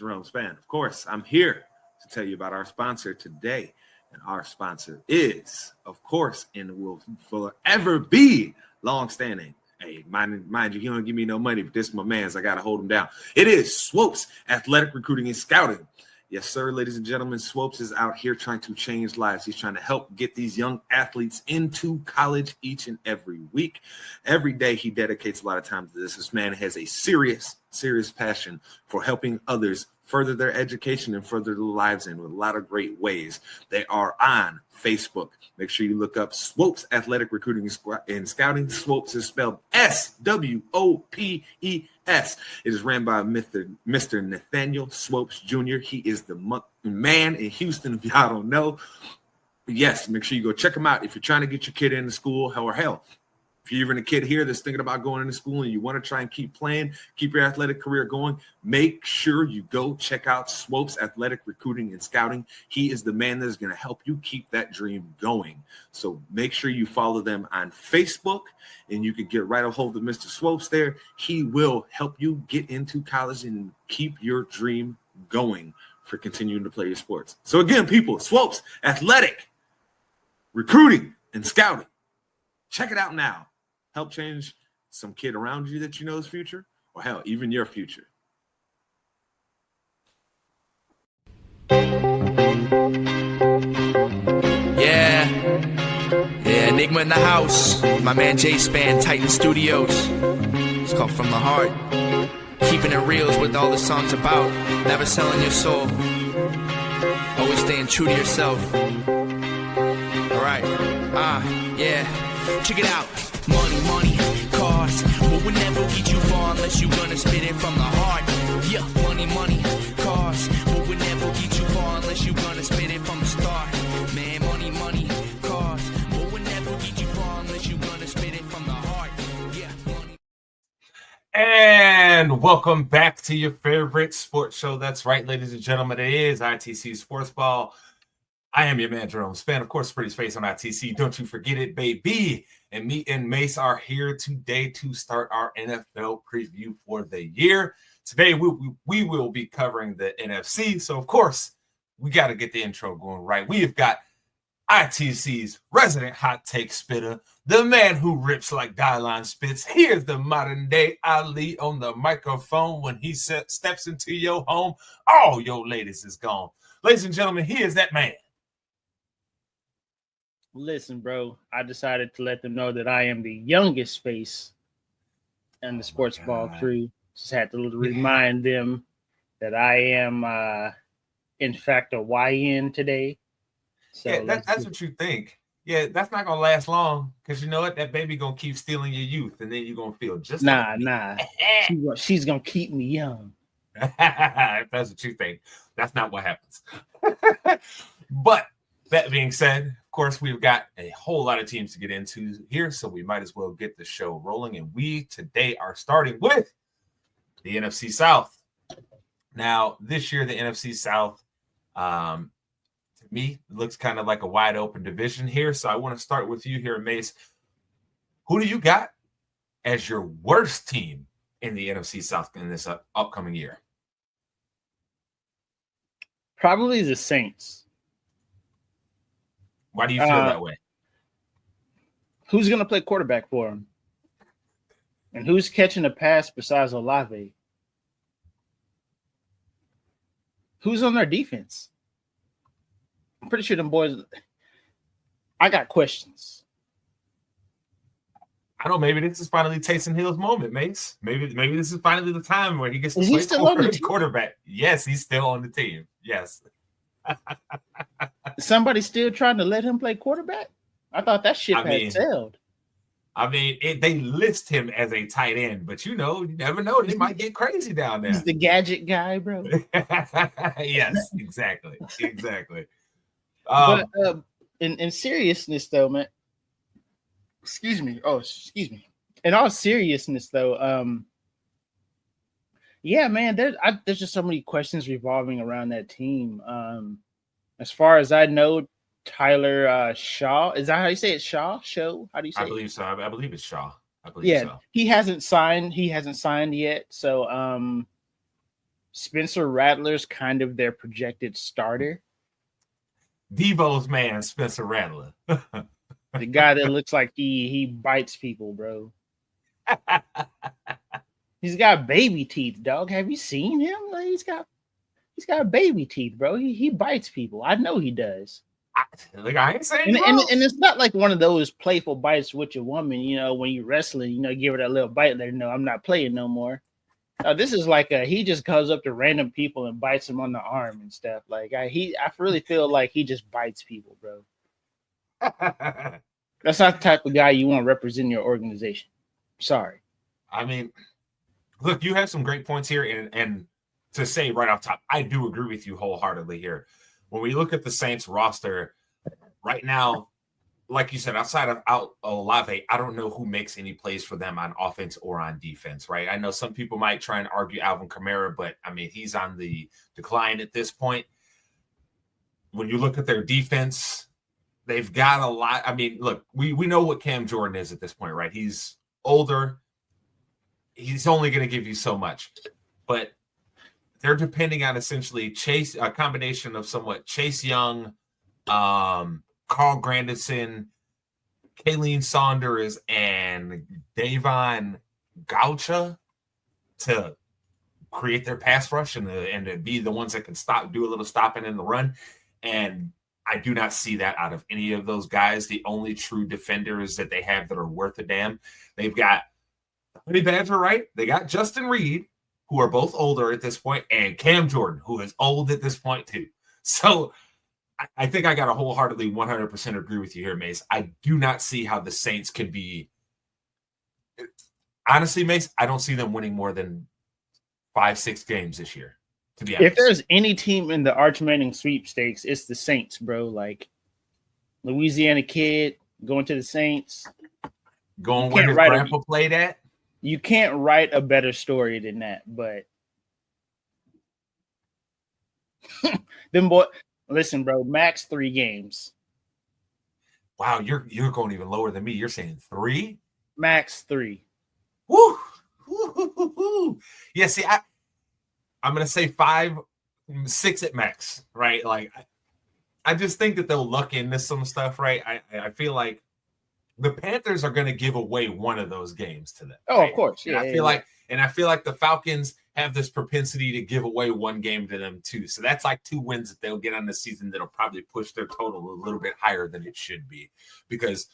Jerome Spann. Of course, I'm here to tell you about our sponsor today. And our sponsor is, of course, and will forever be longstanding. Hey, mind you, he don't give me no money, but this is my man's. I got to hold him down. It is Swopes Athletic Recruiting and Scouting. Yes, sir, ladies and gentlemen, Swopes is out here trying to change lives. He's trying to help get these young athletes into college each and every week. Every day he dedicates a lot of time to this. This man has a serious passion for helping others further their education and further their lives in with a lot of great ways. They are on Facebook. Make sure you look up Swopes Athletic Recruiting and Scouting. Swopes is spelled Swopes. It is ran by Mr. Nathaniel Swopes Jr. He is the man in Houston, if y'all don't know. But yes, make sure you go check him out if you're trying to get your kid into school, or hell, if you're even a kid here that's thinking about going into school and you want to try and keep playing, keep your athletic career going, make sure you go check out Swopes Athletic Recruiting and Scouting. He is the man that is going to help you keep that dream going. So make sure you follow them on Facebook, and you can get right a hold of Mr. Swopes there. He will help you get into college and keep your dream going for continuing to play your sports. So again, people, Swopes Athletic Recruiting and Scouting. Check it out now. Help change some kid around you that you know's future, or hell, even your future. Yeah, Enigma in the house. My man Jay Spann, Titan Studios. It's called From the Heart. Keeping it real is what all the song's about. Never selling your soul. Always staying true to yourself. Alright, yeah. Check it out. Money, cars. But we'll never get you far unless you're gonna spit it from the heart. Yeah, money, cars. But we'll never get you far unless you're gonna spit it from the start. Man, money, cars. But we'll never get you far unless you're gonna spit it from the heart. Yeah, money. And welcome back to your favorite sports show. That's right, ladies and gentlemen. It is ITC Sportsball. I am your man, Jerome Spann. Of course, Pretty's face on ITC. Don't you forget it, baby. And me and Mace are here today to start our NFL preview for the year. Today, we will be covering the NFC. So, of course, we got to get the intro going right. We have got ITC's resident hot take spitter, the man who rips like Dylon spits. Here's the modern-day Ali on the microphone. When he steps into your home, all your ladies is gone. Ladies and gentlemen, here's that man. Listen, bro, I decided to let them know that I am the youngest face in the sports ball crew. Just had to remind them that I am, in fact, a YN today. So yeah, that's what you think. Yeah, that's not going to last long because you know what? That baby going to keep stealing your youth, and then you're going to feel just Nah. She's going to keep me young. If that's what you think. That's not what happens. But that being said, of course, we've got a whole lot of teams to get into here, so we might as well get the show rolling. And we today are starting with the NFC South. Now, this year, the NFC South, to me, it looks kind of like a wide open division here. So I want to start with you here, Mace. Who do you got as your worst team in the NFC South in this upcoming year? Probably the Saints. Why do you feel that way? Who's going to play quarterback for him? And who's catching a pass besides Olave? Who's on their defense? I'm pretty sure them boys. I got questions. I don't know. Maybe this is finally Taysom Hill's moment, Mace. Maybe this is finally the time where he gets to play quarterback. Yes, he's still on the team. Yes. Somebody still trying to let him play quarterback? I thought that ship had sailed. I mean, they list him as a tight end, but you never know. They might get crazy down there. He's the gadget guy, bro. Yes, exactly. But in seriousness, though, man. Excuse me. In all seriousness, though, yeah, man, there's just so many questions revolving around that team. As far as I know, Tyler Shaw, is that how you say it? Shaw? How do you say it? I believe so. I believe it's Shaw. He hasn't signed. He hasn't signed yet. So Spencer Rattler's kind of their projected starter. Devo's man, Spencer Rattler. The guy that looks like he bites people, bro. He's got baby teeth, dog. Have you seen him? Like, he's got baby teeth, bro. He bites people. I know he does. I ain't saying and it's not like one of those playful bites with your woman, when you're wrestling, give her that little bite, let her know I'm not playing no more. This is like he just comes up to random people and bites them on the arm and stuff. Like I really feel like he just bites people, bro. That's not the type of guy you want representing your organization. Sorry. I mean, look, you have some great points here, and to say right off top, I do agree with you wholeheartedly here. When we look at the Saints roster right now, like you said, outside of Olave, I don't know who makes any plays for them on offense or on defense, right? I know some people might try and argue Alvin Kamara, but I mean, he's on the decline at this point. When you look at their defense, they've got a lot. I mean, look, we know what Cam Jordan is at this point, right? He's older. He's only going to give you so much, but they're depending on essentially a combination of somewhat Chase Young, Carl Grandison, Kayleen Saunders, and Davon Gaucha to create their pass rush and to be the ones that can do a little stopping in the run. And I do not see that out of any of those guys. The only true defenders that they have that are worth a damn, they've got Honey Badger, right? They got Justin Reed, who are both older at this point, and Cam Jordan, who is old at this point too. So I think I got to wholeheartedly 100% agree with you here, Mace. I do not see how the Saints can be. Honestly, Mace, I don't see them winning more than 5-6 games this year, to be honest. If there's any team in the Arch Manning sweepstakes, it's the Saints, bro. Like, Louisiana kid going to the Saints. Going where his grandpa played at? You can't write a better story than that, but listen, bro, max 3 games. Wow, you're going even lower than me. You're saying 3? Max 3. Woo! Woo! Yeah, see, I'm gonna say 5, 6 at max, right? Like, I just think that they'll luck into some stuff, right? I feel like the Panthers are going to give away one of those games to them. Oh, right? Of course. Yeah, I feel like the Falcons have this propensity to give away one game to them too. So that's like 2 wins that they'll get on the season that'll probably push their total a little bit higher than it should be. Because,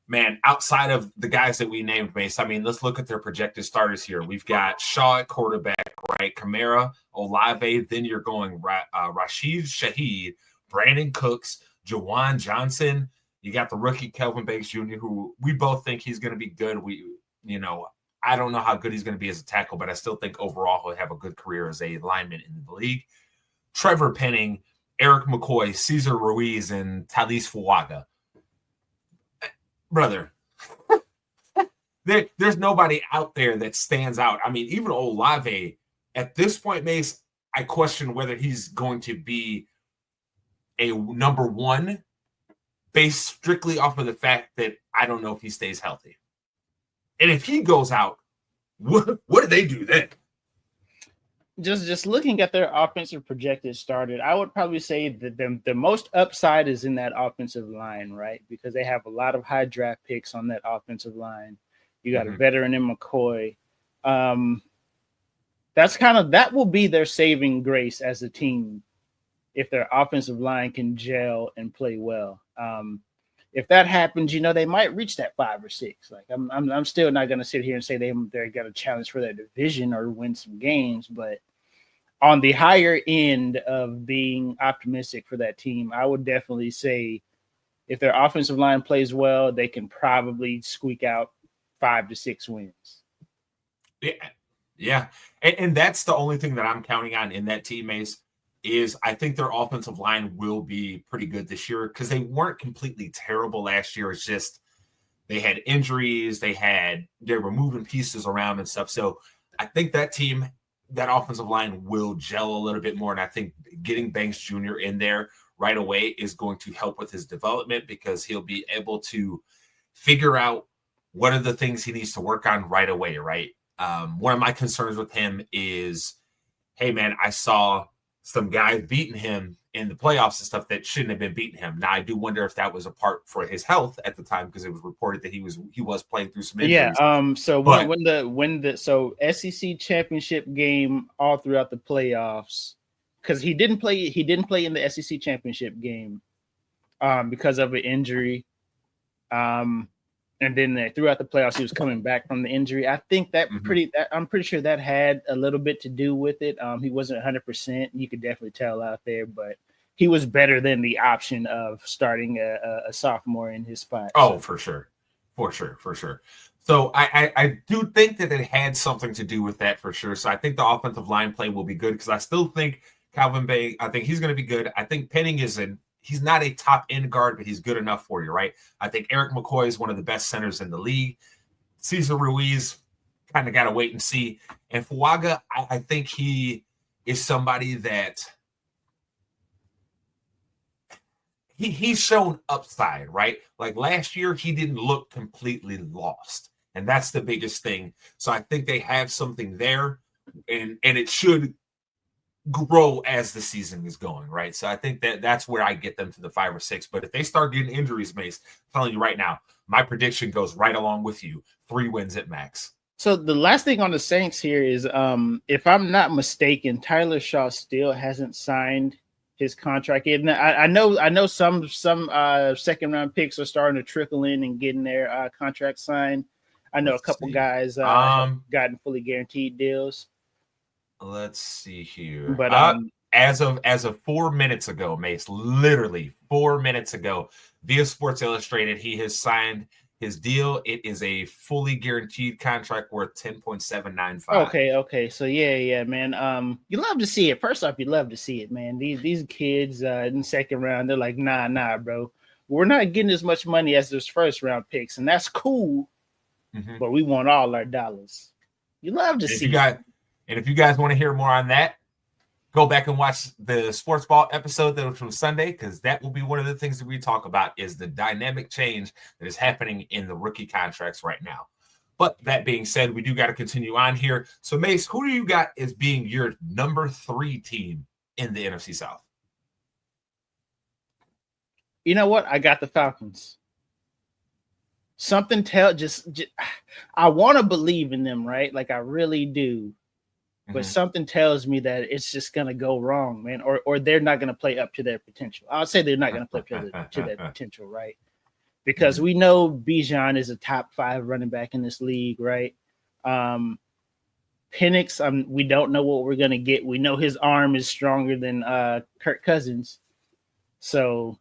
man, outside of the guys that we named, Mace, I mean, let's look at their projected starters here. We've got Shaw at quarterback, right? Kamara, Olave. Then you're going Rashid Shaheed, Brandon Cooks, Jawan Johnson. You got the rookie Kelvin Banks Jr., who we both think he's going to be good. I don't know how good he's going to be as a tackle, but I still think overall he'll have a good career as a lineman in the league. Trevor Penning, Eric McCoy, Cesar Ruiz, and Talis Fuaga. Brother, there's nobody out there that stands out. I mean, even Olave, at this point, Mace, I question whether he's going to be a number 1 based strictly off of the fact that I don't know if he stays healthy. And if he goes out, what do they do then? Just looking at their offensive projected started, I would probably say that the most upside is in that offensive line, right? Because they have a lot of high draft picks on that offensive line. You got a veteran in McCoy. That will be their saving grace as a team if their offensive line can gel and play well. If that happens, they might reach that 5 or 6. Like I'm still not going to sit here and say they're got a challenge for that division or win some games, but on the higher end of being optimistic for that team, I would definitely say if their offensive line plays well, they can probably squeak out 5 to 6 wins. Yeah. And that's the only thing that I'm counting on in that team, Mace, is I think their offensive line will be pretty good this year because they weren't completely terrible last year. It's just they had injuries. They were moving pieces around and stuff. So I think that offensive line will gel a little bit more. And I think getting Banks Jr. in there right away is going to help with his development because he'll be able to figure out what are the things he needs to work on right away, right? One of my concerns with him is hey, man, I saw some guys beating him in the playoffs and stuff that shouldn't have been beating him. Now, I do wonder if that was a part for his health at the time, because it was reported that he was playing through some injuries. Yeah. So when the SEC championship game all throughout the playoffs, because he didn't play in the SEC championship game because of an injury. And then throughout the playoffs, he was coming back from the injury. I think I'm pretty sure that had a little bit to do with it. He wasn't 100%. You could definitely tell out there, but he was better than the option of starting a sophomore in his spot. Oh, for sure. So I do think that it had something to do with that for sure. So I think the offensive line play will be good, because I still think Calvin Bay, I think he's going to be good. I think Penning he's not a top end guard, but he's good enough for you, right? I think Eric McCoy is one of the best centers in the league. Cesar Ruiz, kind of got to wait and see. And Fuaga, I think he is somebody that he's shown upside, right? Like last year, he didn't look completely lost. And that's the biggest thing. So I think they have something there, and it should grow as the season is going, right? So I think that's where I get them to the 5 or 6. But if they start getting injuries, Mace, I'm telling you right now, my prediction goes right along with you. 3 wins at max. So the last thing on the Saints here is, if I'm not mistaken, Tyler Shaw still hasn't signed his contract. And I know some second round picks are starting to trickle in and getting their contract signed. I know a couple guys have gotten fully guaranteed deals. Let's see here. But as of 4 minutes ago, Mace, literally 4 minutes ago, via Sports Illustrated, he has signed his deal. It is a fully guaranteed contract worth $10.795. Okay. So yeah, man. You love to see it. First off, you love to see it, man. These kids in the second round, they're like, nah, bro. We're not getting as much money as those first round picks, and that's cool. Mm-hmm. But we want all our dollars. You love to see it. And if you guys want to hear more on that, go back and watch the Sports Ball episode that was from Sunday, because that will be one of the things that we talk about, is the dynamic change that is happening in the rookie contracts right now. But that being said, we do got to continue on here. So, Mace, who do you got as being your number 3 team in the NFC South? You know what? I got the Falcons. Something I want to believe in them, right? Like I really do. But something tells me that it's just going to go wrong, man, or they're not going to play up to their potential. I'll say they're not going to play up to their potential, right? Because we know Bijan is a top 5 running back in this league, right? Penix, we don't know what we're going to get. We know his arm is stronger than Kirk Cousins. So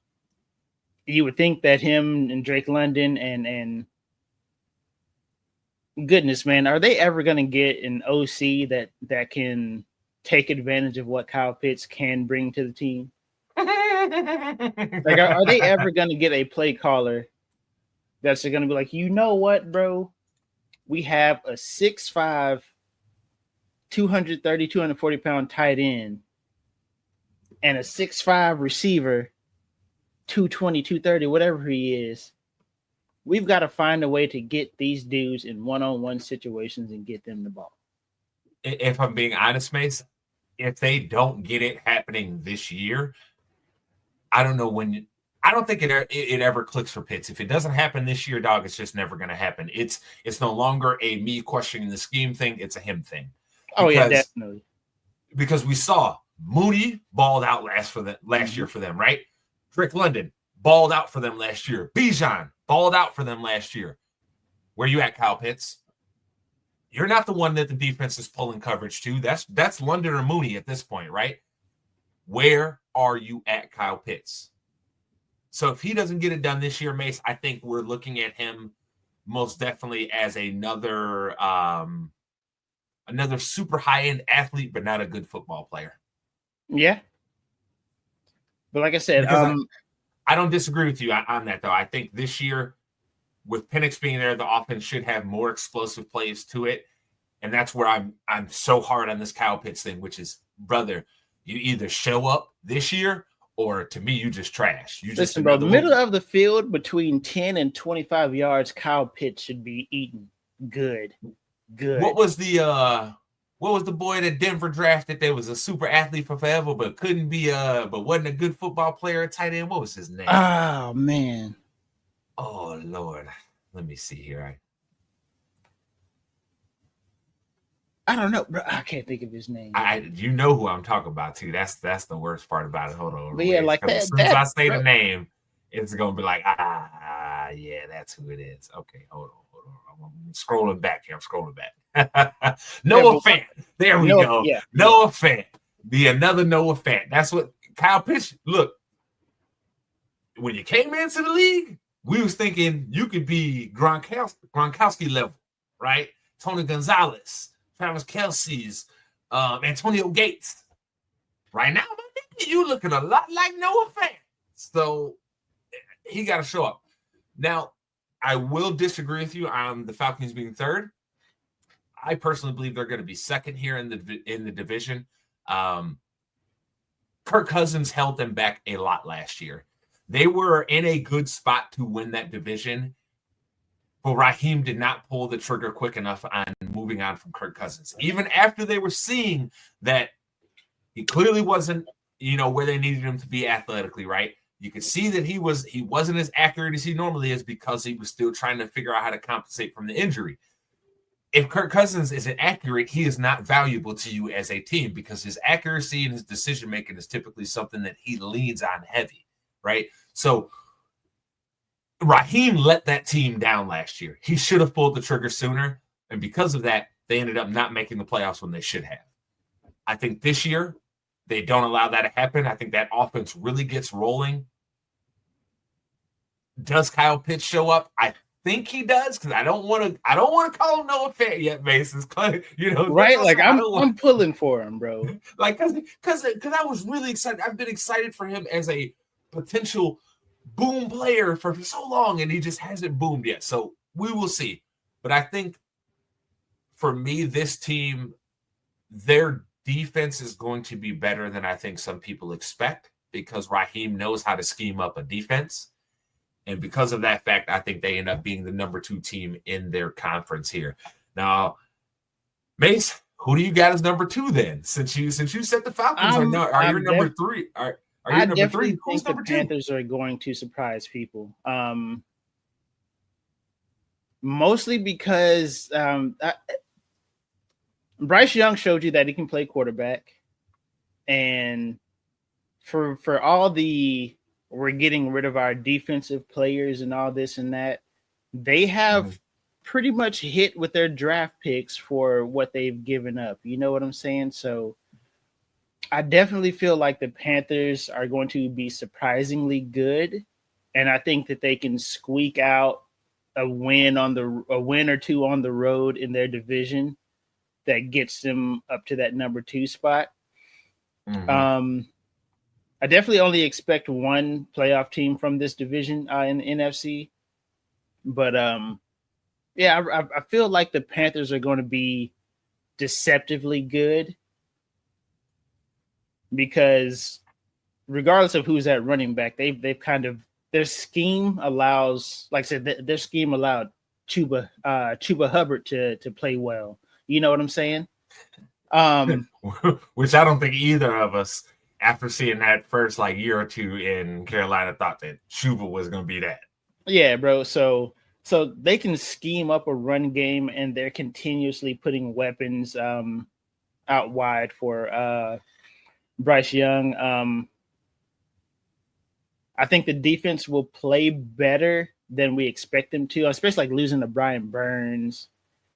you would think that him and Drake London and goodness, man, are they ever going to get an OC that can take advantage of what Kyle Pitts can bring to the team? Like, are they ever going to get a play caller that's going to be like, you know what, bro? We have a 6'5", 230, 240-pound tight end and a 6'5" receiver, 220, 230, whatever he is. We've got to find a way to get these dudes in one-on-one situations and get them the ball. If I'm being honest, Mace, if they don't get it happening this year, I don't know when. I don't think it ever clicks for Pitts. If it doesn't happen this year, dog, it's just never going to happen. It's no longer a me questioning the scheme thing. It's a him thing. Yeah, definitely. Because we saw Mooney balled out last year for them, right? Drake London balled out for them last year. Bijan balled out for them last year. Where you at, Kyle Pitts? You're not the one that the defense is pulling coverage to. That's London or Mooney at this point, right? Where are you at, Kyle Pitts? So if he doesn't get it done this year, Mace, I think we're looking at him most definitely as another super high-end athlete, but not a good football player. Yeah. But like I said, I don't disagree with you on that, though. I think this year, with Penix being there, the offense should have more explosive plays to it. And that's where I'm so hard on this Kyle Pitts thing, which is, brother, you either show up this year or, to me, you just trash. Listen, bro, the middle of the field between 10 and 25 yards, Kyle Pitts should be eating good. What was the what was the boy that Denver drafted that was a super athlete for forever, but couldn't be but wasn't a good football player at tight end? What was his name? Oh man. Oh Lord. Let me see here. I don't know, bro. I can't think of his name. You know who I'm talking about too. That's the worst part about it. Hold on. But yeah, like that. As soon as I say the name, it's gonna be like, yeah, that's who it is. Okay, hold on. I'm scrolling back here. I'm scrolling back. Noah Fant. There we go. Yeah. Noah Fant. Another Noah Fant. That's what Kyle Pitts. Look, when you came into the league, we was thinking you could be Gronkowski level, right? Tony Gonzalez, Travis Kelce's, Antonio Gates. Right now, you looking a lot like Noah Fant. So he got to show up. Now, I will disagree with you on the Falcons being third. I personally believe they're going to be second here in the division. Kirk Cousins held them back a lot last year. They were in a good spot to win that division, but Raheem did not pull the trigger quick enough on moving on from Kirk Cousins. Even after they were seeing that he clearly wasn't, where they needed him to be athletically, right? You could see that he wasn't as accurate as he normally is because he was still trying to figure out how to compensate from the injury. If Kirk Cousins isn't accurate, he is not valuable to you as a team because his accuracy and his decision-making is typically something that he leans on heavy, right? So Raheem let that team down last year. He should have pulled the trigger sooner, and because of that, they ended up not making the playoffs when they should have. I think this year, they don't allow that to happen. I think that offense really gets rolling. Does Kyle Pitts show up? I think he does because I don't want to call him Noah Fant yet, Mason. Right? Like I'm pulling for him, bro. Like because I was really excited. I've been excited for him as a potential boom player for so long, and he just hasn't boomed yet. So we will see. But I think for me, this team, their defense is going to be better than I think some people expect because Raheem knows how to scheme up a defense. And because of that fact, I think they end up being the number 2 team in their conference here. Now, Mace, who do you got as number 2 then? Since you said the Falcons are you number 3? Are you number 3? Who's number 2? Panthers are going to surprise people. Mostly because Bryce Young showed you that he can play quarterback. And for all the we're getting rid of our defensive players and all this and that, they have pretty much hit with their draft picks for what they've given up. You know what I'm saying? So I definitely feel like the Panthers are going to be surprisingly good. And I think that they can squeak out a win or two on the road in their division that gets them up to that number 2 spot. I definitely only expect one playoff team from this division in the NFC. But, I feel like the Panthers are going to be deceptively good because regardless of who's at running back, they've kind of – their scheme allows – like I said, their scheme allowed Chuba Hubbard to play well. You know what I'm saying? Which I don't think either of us – after seeing that first year or two in Carolina, thought that Chuba was going to be that. Yeah, bro. So they can scheme up a run game, and they're continuously putting weapons out wide for Bryce Young. I think the defense will play better than we expect them to, especially losing to Brian Burns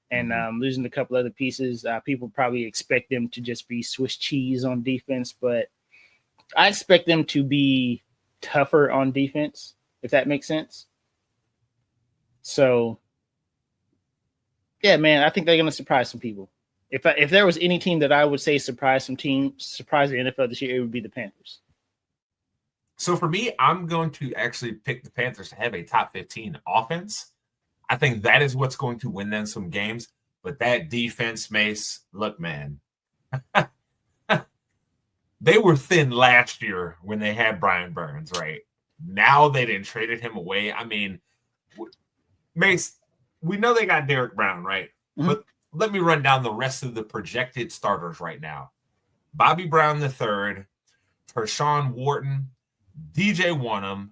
and losing a couple other pieces. People probably expect them to just be Swiss cheese on defense, but I expect them to be tougher on defense, if that makes sense. So, yeah, man, I think they're going to surprise some people. If there was any team that I would say surprise the NFL this year, it would be the Panthers. So for me, I'm going to actually pick the Panthers to have a top 15 offense. I think that is what's going to win them some games. But that defense, Mace, look, man. They were thin last year when they had Brian Burns, right? Now they didn't traded him away. I mean, Mace, we know they got Derek Brown, right? Mm-hmm. But let me run down the rest of the projected starters right now. Bobby Brown III, Tershawn Wharton, DJ Wonnum,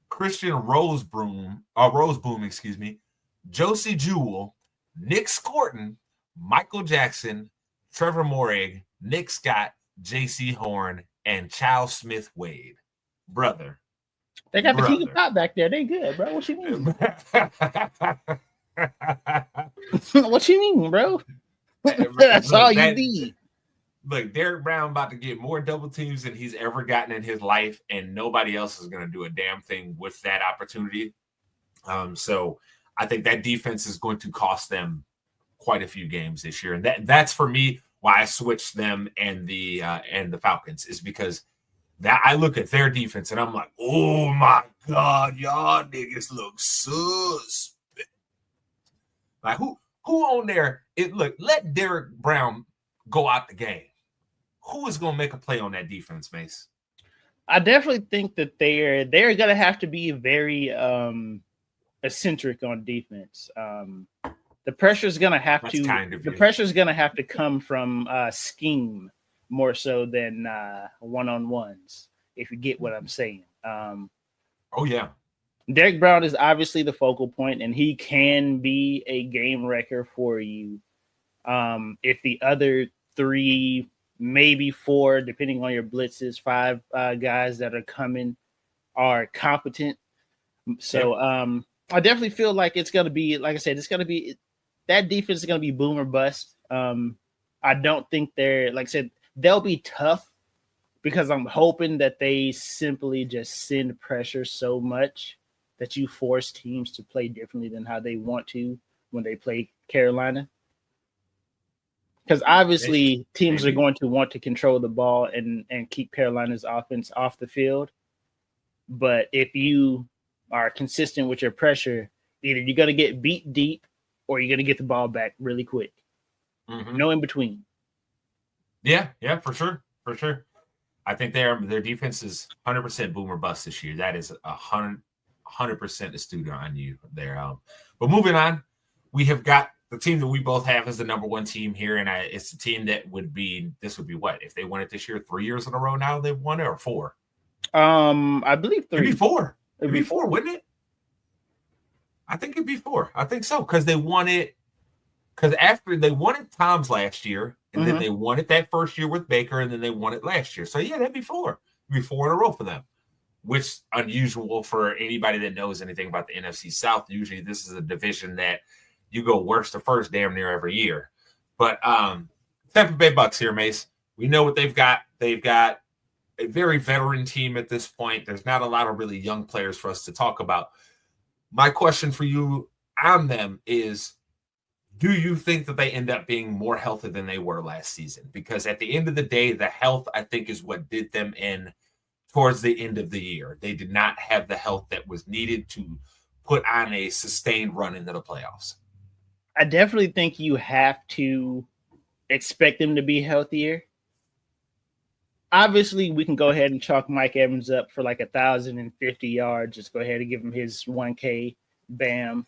Christian Roseboom, Josie Jewell, Nick Scorton, Michael Jackson, Trevor Morig, Nick Scott, J.C. Horn, and Charles Smith Wade. Brother. They got the king of pop back there. They good, bro. What you mean? What you mean, bro? That's all you need. Look, Derek Brown about to get more double teams than he's ever gotten in his life, and nobody else is going to do a damn thing with that opportunity. So I think that defense is going to cost them quite a few games this year, and that's for me why I switched them and the Falcons, is because that I look at their defense and I'm like, oh my God, y'all niggas look suspect. Like who on there? Let Derek Brown go out the game. Who is going to make a play on that defense, Mace? I definitely think that they're going to have to be very eccentric on defense. The pressure is going to have to come from scheme more so than one-on-ones, if you get what I'm saying. Oh yeah. Derek Brown is obviously the focal point, and he can be a game wrecker for you. If the other 3, maybe 4, depending on your blitzes, 5 guys that are coming are competent. So I definitely feel like it's going to be, like I said, that defense is going to be boom or bust. I don't think they'll be tough, because I'm hoping that they simply just send pressure so much that you force teams to play differently than how they want to when they play Carolina. Because obviously teams are going to want to control the ball and keep Carolina's offense off the field. But if you are consistent with your pressure, either you're going to get beat deep or you're going to get the ball back really quick. Mm-hmm. No in between. Yeah, for sure. I think their defense is 100% boom or bust this year. That is 100% astute on you there. But moving on, we have got the team that we both have as the number 1 team here, and it's a team that would be what if they won it this year? 3 years in a row now they've won it, or 4? I believe 3. It'd be 4. It'd be 4, wouldn't it? I think it'd be 4. I think so, because they won it. Because after they won it Tom's last year, and then they won it that first year with Baker, and then they won it last year. So yeah, that'd be 4. It'd be 4 in a row for them, which is unusual for anybody that knows anything about the NFC South. Usually, this is a division that you go worst to first damn near every year. But Tampa Bay Bucks here, Mace. We know what they've got. They've got a very veteran team at this point. There's not a lot of really young players for us to talk about. My question for you on them is, do you think that they end up being more healthy than they were last season? Because at the end of the day, the health, I think, is what did them in towards the end of the year. They did not have the health that was needed to put on a sustained run into the playoffs. I definitely think you have to expect them to be healthier. Obviously, we can go ahead and chalk Mike Evans up for like 1,050 yards. Just go ahead and give him his 1K. Bam.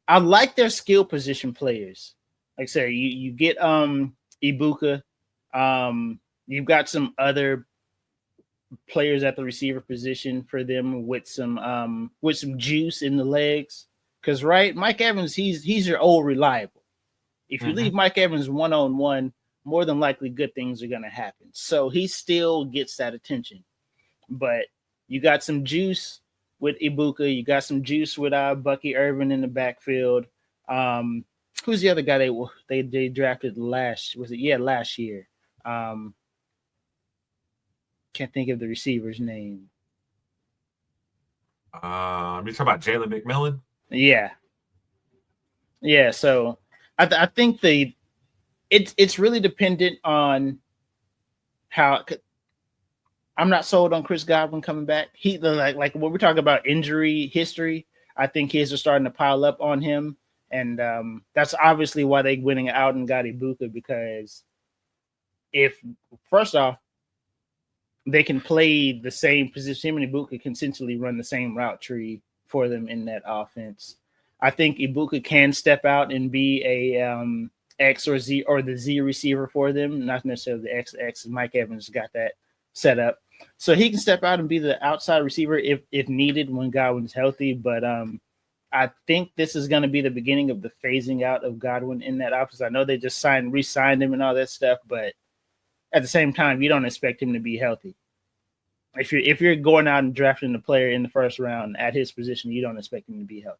I like their skill position players. Like I said, you get Ibuka. You've got some other players at the receiver position for them with some juice in the legs. Because Mike Evans, he's your old reliable. If you leave Mike Evans 1-on-1, more than likely good things are going to happen. So he still gets that attention. But you got some juice with Ibuka. You got some juice with Bucky Irvin in the backfield. Who's the other guy they drafted last? Last year. Can't think of the receiver's name. You talking about Jalen McMillan? Yeah. So I think it's really dependent on how. I'm not sold on Chris Godwin coming back. He like when we're talking about injury history, I think kids are starting to pile up on him, and that's obviously why they went out and got Ibuka, because if first off they can play the same position, him and Ibuka can essentially run the same route tree for them in that offense. I think Ibuka can step out and be a X or Z or the Z receiver for them, not necessarily the X. Mike Evans got that set up, so he can step out and be the outside receiver if needed when Godwin's healthy. But I think this is going to be the beginning of the phasing out of Godwin in that offense. I know they just re-signed him and all that stuff, but at the same time, you don't expect him to be healthy. If you're going out and drafting a player in the first round at his position, you don't expect him to be healthy.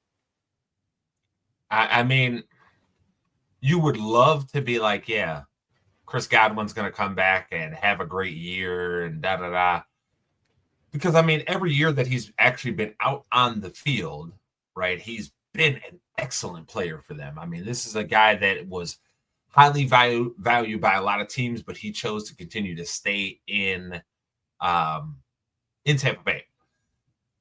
I mean, you would love to be like, yeah, Chris Godwin's going to come back and have a great year and da-da-da. Because, I mean, every year that he's actually been out on the field, right, he's been an excellent player for them. I mean, this is a guy that was highly valued by a lot of teams, but he chose to continue to stay in Tampa Bay.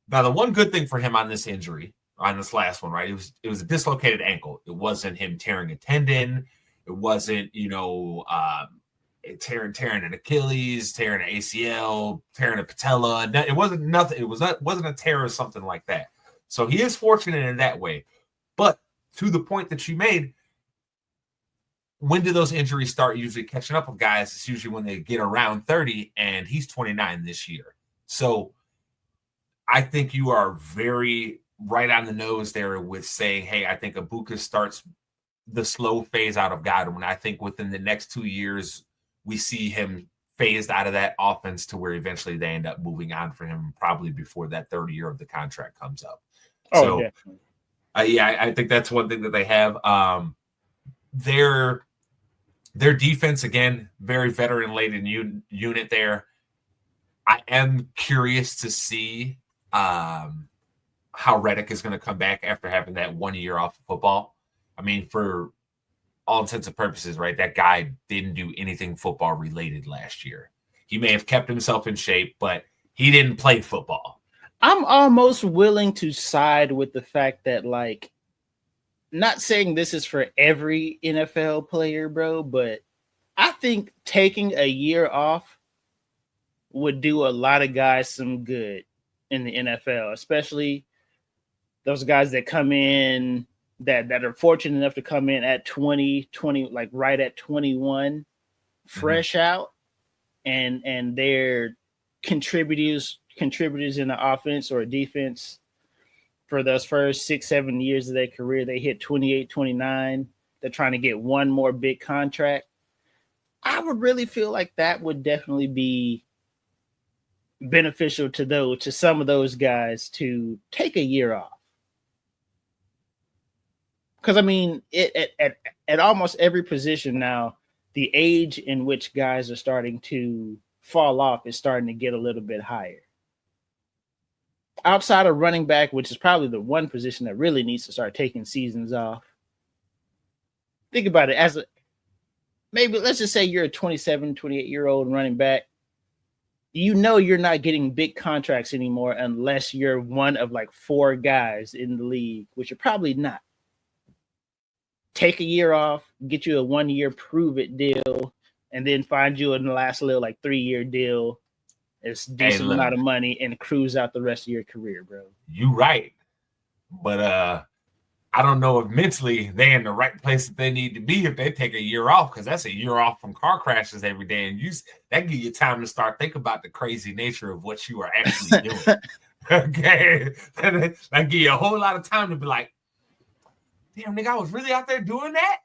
Now, the one good thing for him on this injury, on this last one, right, it was a dislocated ankle. It wasn't him tearing a tendon. It wasn't, tearing an Achilles, tearing an ACL, tearing a patella. It wasn't nothing. It wasn't a tear or something like that. So he is fortunate in that way. But to the point that you made, when do those injuries start usually catching up with guys? It's usually when they get around 30, and he's 29 this year. So I think you are very right on the nose there with saying, hey, I think Ibuka starts the slow phase out of Godwin. I think within the next 2 years, we see him phased out of that offense to where eventually they end up moving on for him probably before that third year of the contract comes up. So, definitely. I think that's one thing that they have. Their defense, again, very veteran-laden unit there. I am curious to see how Reddick is going to come back after having that 1 year off of football. I mean, for all intents and purposes, right, that guy didn't do anything football-related last year. He may have kept himself in shape, but he didn't play football. I'm almost willing to side with the fact that, like, not saying this is for every NFL player, bro, but I think taking a year off would do a lot of guys some good in the NFL, especially those guys that come in that are fortunate enough to come in at 20, like right at 21, fresh out, and they're contributors in the offense or defense for those first 6-7 years of their career. They hit 28, 29. They're trying to get one more big contract. I would really feel like that would definitely be beneficial to some of those guys to take a year off. Because, I mean, at almost every position now, the age in which guys are starting to fall off is starting to get a little bit higher. Outside of running back, which is probably the one position that really needs to start taking seasons off. Think about it. Maybe let's just say you're a 27, 28-year-old running back. You know you're not getting big contracts anymore unless you're one of like 4 guys in the league, which you're probably not. Take a year off, get you a 1-year prove-it deal, and then find you in the last little like 3-year deal. It's decent amount of money and cruise out the rest of your career, bro. You right. But I don't know if mentally they're in the right place that they need to be if they take a year off, because that's a year off from car crashes every day. And that give you time to start thinking about the crazy nature of what you are actually doing. Okay. That give you a whole lot of time to be like, damn, nigga, I was really out there doing that.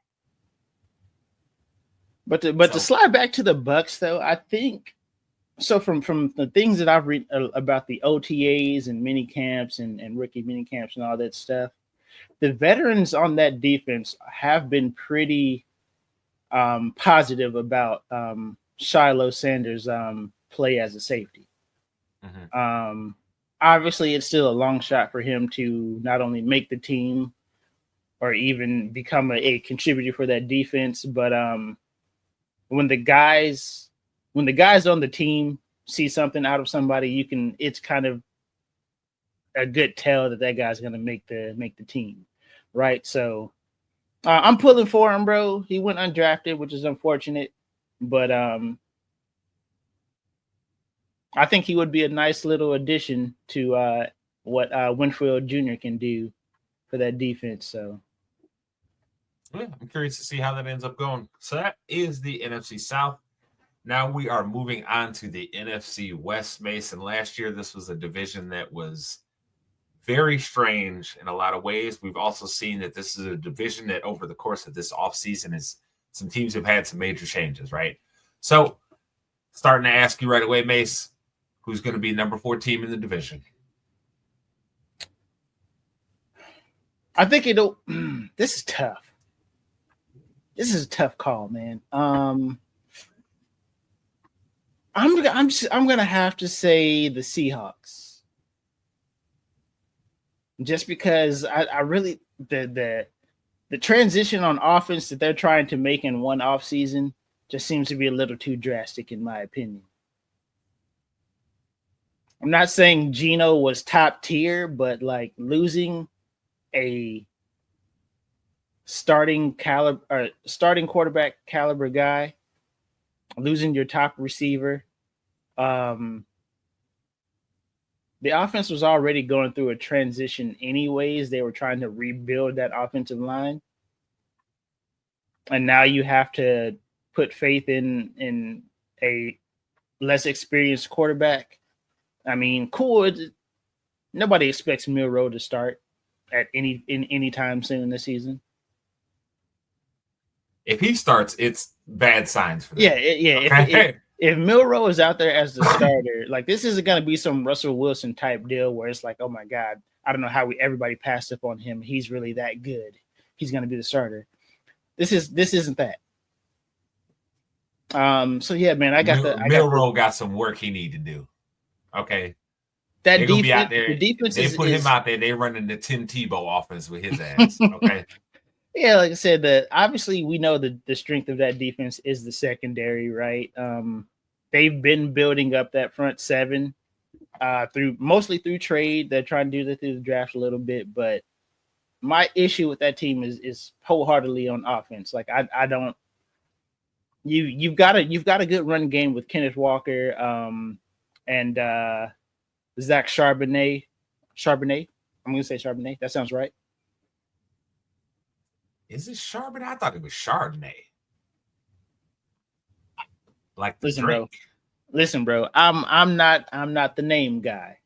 But to slide back to the Bucs, though, I think so. From the things that I've read about the OTAs and mini camps and rookie mini camps and all that stuff, the veterans on that defense have been pretty positive about Shiloh Sanders' play as a safety. Obviously, it's still a long shot for him to not only make the team or even become a contributor for that defense, but when the guys on the team see something out of somebody, it's kind of a good tell that guy's going to make the team, right? So I'm pulling for him, bro. He went undrafted, which is unfortunate, but I think he would be a nice little addition to what Winfield Jr. can do for that defense. So yeah, I'm curious to see how that ends up going. So that is the NFC South. Now we are moving on to the NFC West, Mason. Last year, this was a division that was very strange in a lot of ways. We've also seen that this is a division that over the course of this offseason is some teams have had some major changes, right? So starting to ask you right away, Mace, who's going to be number 4 team in the division? I think it'll this is tough. This is a tough call, man. I'm gonna have to say the Seahawks, just because I really the transition on offense that they're trying to make in one offseason just seems to be a little too drastic, in my opinion. I'm not saying Geno was top tier, but like losing a starting quarterback caliber guy, losing your top receiver. The offense was already going through a transition anyways. They were trying to rebuild that offensive line. And now you have to put faith in a less experienced quarterback. I mean, cool. Nobody expects Milroe to start at any time soon in this season. If he starts, it's bad signs for them. Yeah. Okay. If Milroe is out there as the starter, like this isn't going to be some Russell Wilson type deal where it's like, oh my God, I don't know how everybody passed up on him. He's really that good. He's going to be the starter. This isn't that. So yeah, man, Milroe got some work he need to do. Okay. That defense, be out there. The defense they put him out there. They running the Tim Tebow offense with his ass. Okay. Yeah, like I said, that obviously we know the strength of that defense is the secondary, right? They've been building up that front seven mostly through trade. They're trying to do that through the draft a little bit, but my issue with that team is wholeheartedly on offense. Like I don't. You've got a good run game with Kenneth Walker and Zach Charbonnet. I'm gonna say Charbonnet. That sounds right. Is it Charbonnet? I thought it was Chardonnay. Like the drink. Listen, bro. I'm not the name guy.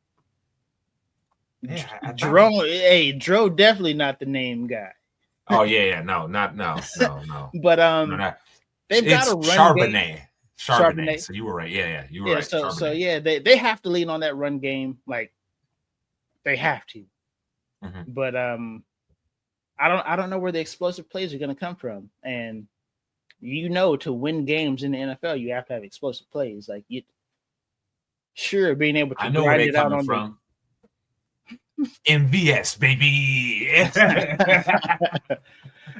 Yeah, Dro definitely not the name guy. Oh yeah. No. But they've got a run Charbonnet. game. Charbonnet. So you were right. Yeah, you were right. So yeah, they have to lean on that run game. Like they have to. Mm-hmm. But I don't know where the explosive plays are going to come from. And to win games in the NFL, you have to have explosive plays. Like being able to grind it out on from. MVS, baby.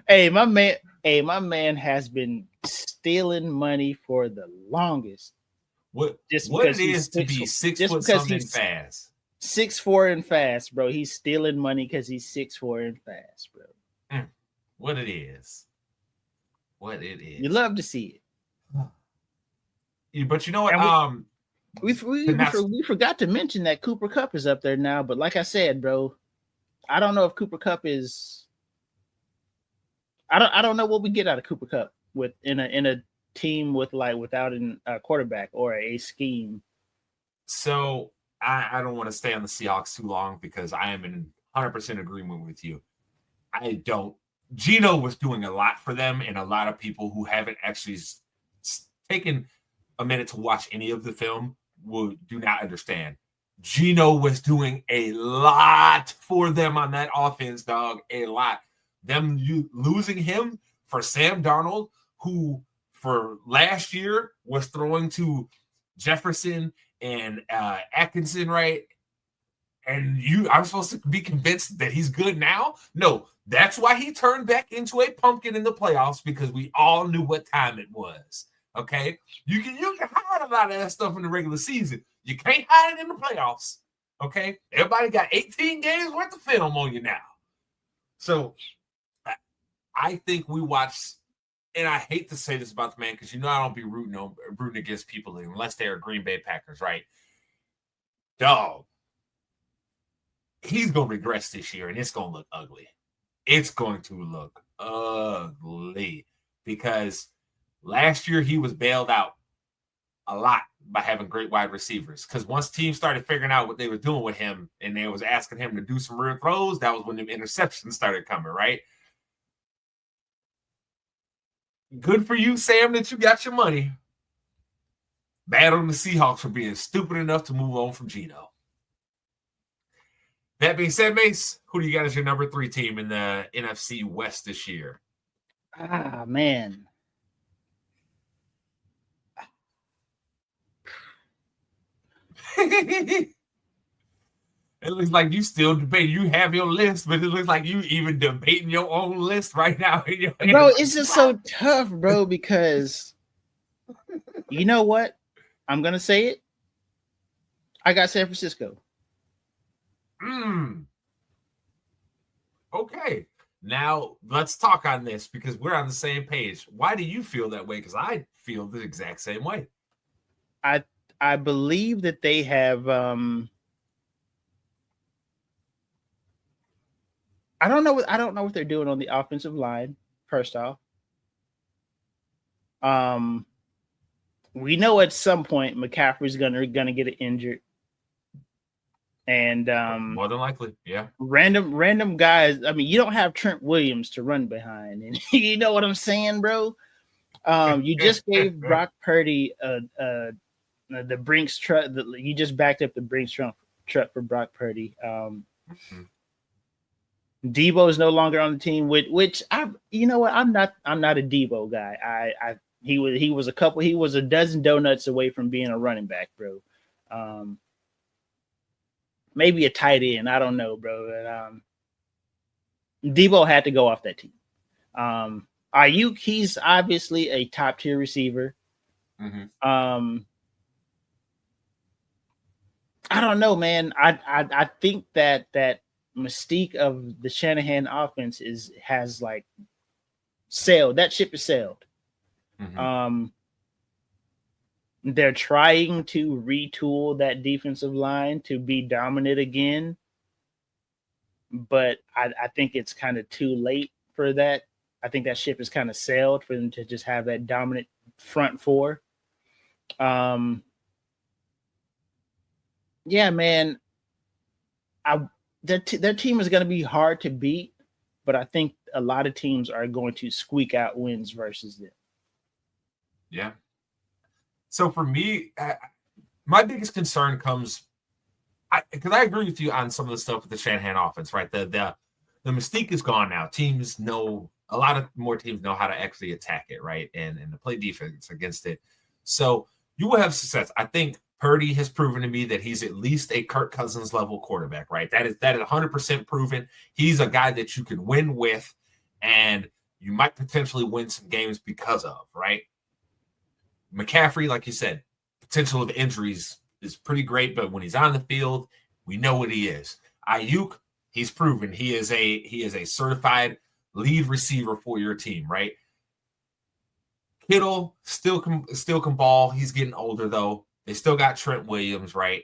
Hey, my man has been stealing money for the longest. What it is to be 6 foot something fast. 6'4" and fast, bro. He's stealing money because he's 6'4" and fast, bro. What it is. You love to see it. But you know what? We forgot to mention that Cooper Kupp is up there now. But like I said, bro, I don't know if Cooper Kupp is. I don't know what we get out of Cooper Kupp in a team without a quarterback or a scheme. So I don't want to stay on the Seahawks too long because I am in 100% agreement with you. Geno was doing a lot for them, and a lot of people who haven't actually taken a minute to watch any of the film do not understand. Geno was doing a lot for them on that offense, dog. A lot. Them losing him for Sam Darnold, who for last year was throwing to Jefferson and Atkinson, right? And I'm supposed to be convinced that he's good now? No, that's why he turned back into a pumpkin in the playoffs, because we all knew what time it was. Okay? You can hide a lot of that stuff in the regular season. You can't hide it in the playoffs. Okay? Everybody got 18 games worth of film on you now. So I think we watched, and I hate to say this about the man because I don't be rooting against people unless they're Green Bay Packers, right? Dog. He's going to regress this year, and it's going to look ugly. it's going to look ugly because last year he was bailed out a lot by having great wide receivers. Because once teams started figuring out what they were doing with him and they was asking him to do some real throws, that was when the interceptions started coming, right? Good for you, Sam, that you got your money. Bad on the Seahawks for being stupid enough to move on from Geno. That being said, Mace, who do you got as your number 3 team in the NFC West this year? Ah, man. It looks like you still debating. You have your list, but it looks like you even debating your own list right now. Bro, it's just so tough, bro, because you know what? I'm going to say it. I got San Francisco. Okay. Now, let's talk on this because we're on the same page. Why do you feel that way? Because I feel the exact same way. I believe that they have I don't know what they're doing on the offensive line, first off. We know at some point McCaffrey's gonna get injured. And more than likely, yeah. Random guys. I mean, you don't have Trent Williams to run behind, and you know what I'm saying, bro. You just gave Brock Purdy the Brinks truck. You just backed up the Brinks truck for Brock Purdy. Debo is no longer on the team, which you know what? I'm not a Debo guy. He was a dozen donuts away from being a running back, bro. Maybe a tight end. I don't know, bro. But Debo had to go off that team. Ayuk, he's obviously a top tier receiver. I don't know, man. I think that mystique of the Shanahan offense has like sailed. That ship is sailed. They're trying to retool that defensive line to be dominant again, but I think it's kind of too late for that. I think that ship is kind of sailed for them to just have that dominant front four. Yeah, man. Their team is going to be hard to beat, but I think a lot of teams are going to squeak out wins versus them. Yeah. So for me, my biggest concern comes because I agree with you on some of the stuff with the Shanahan offense, right? The mystique is gone now. Teams know a lot of more teams know how to actually attack it, right? And to play defense against it. So you will have success. I think Purdy has proven to me that he's at least a Kirk Cousins level quarterback, right? That is 100% proven. He's a guy that you can win with, and you might potentially win some games because of, right? McCaffrey, like you said, potential of injuries is pretty great, but when he's on the field, we know what he is. Ayuk, he's proven he is a certified lead receiver for your team, right? Kittle still can ball. He's getting older though. They still got Trent Williams, right?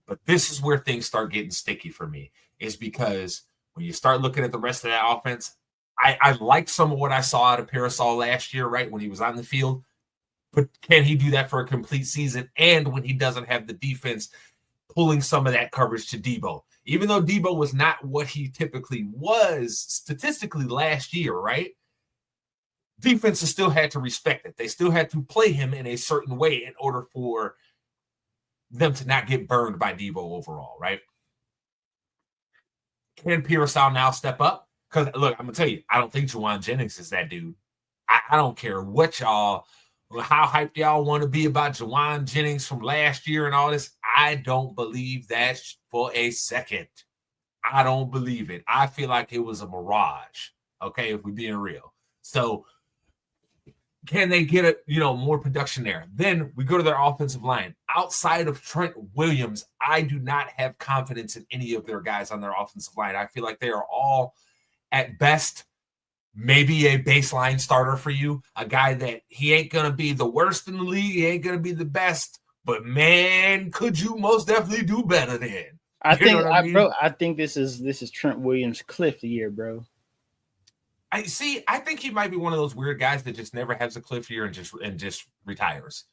But this is where things start getting sticky for me, is because when you start looking at the rest of that offense, I like some of what I saw out of Parasol last year, right, when he was on the field. But can he do that for a complete season? And when he doesn't have the defense pulling some of that coverage to Debo, even though Debo was not what he typically was statistically last year, right? Defenses still had to respect it. They still had to play him in a certain way in order for them to not get burned by Debo overall, right? Can Parasol now step up? Because, look, I'm going to tell you, I don't think Juwan Jennings is that dude. I don't care what y'all, how hyped y'all want to be about Juwan Jennings from last year and all this. I don't believe that for a second. I don't believe it. I feel like it was a mirage, okay, if we're being real. So can they get more production there? Then we go to their offensive line. Outside of Trent Williams, I do not have confidence in any of their guys on their offensive line. I feel like they are all, at best, maybe a baseline starter for you, a guy that he ain't going to be the worst in the league, he ain't going to be the best, but man, could you most definitely do better than? I think this is Trent Williams' cliff year, bro. I think he might be one of those weird guys that just never has a cliff year and just retires.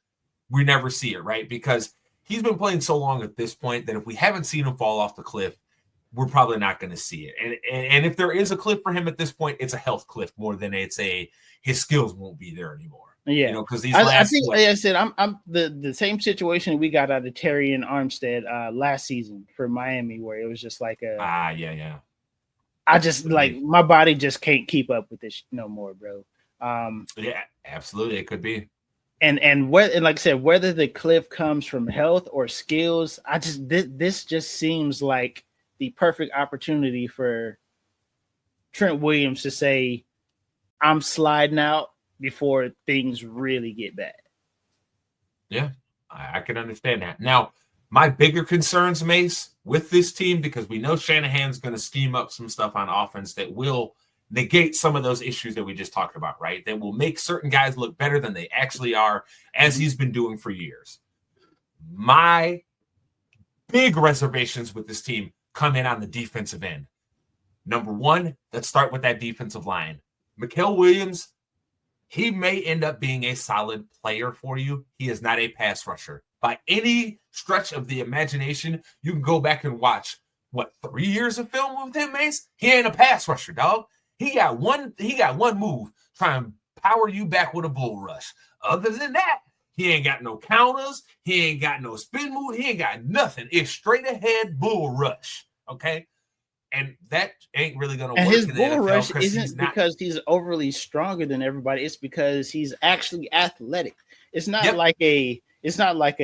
We never see it, right? Because he's been playing so long at this point that if we haven't seen him fall off the cliff, we're probably not going to see it. And if there is a cliff for him at this point, it's a health cliff more than it's his skills won't be there anymore. Yeah, because these I think, like I said, I'm the same situation we got out of Terry and Armstead last season for Miami, where it was just like yeah. I just like my body just can't keep up with this no more, bro. Yeah, absolutely, it could be. And like I said, whether the cliff comes from health or skills, this just seems like the perfect opportunity for Trent Williams to say, I'm sliding out before things really get bad. Yeah, I can understand that. Now, my bigger concerns, Mace, with this team, because we know Shanahan's going to scheme up some stuff on offense that will negate some of those issues that we just talked about, right? That will make certain guys look better than they actually are, as he's been doing for years. My big reservations with this team come in on the defensive end. Number one, let's start with that defensive line. Mikael Williams, he may end up being a solid player for you. He is not a pass rusher. By any stretch of the imagination, you can go back and watch, 3 years of film with him, Mace? He ain't a pass rusher, dog. He got one move, try and power you back with a bull rush. Other than that, he ain't got no counters. He ain't got no spin move. He ain't got nothing. It's straight ahead bull rush. Okay. And that ain't really going to work. And his in the bull NFL rush isn't because he's overly stronger than everybody. It's because he's actually athletic. It's not like a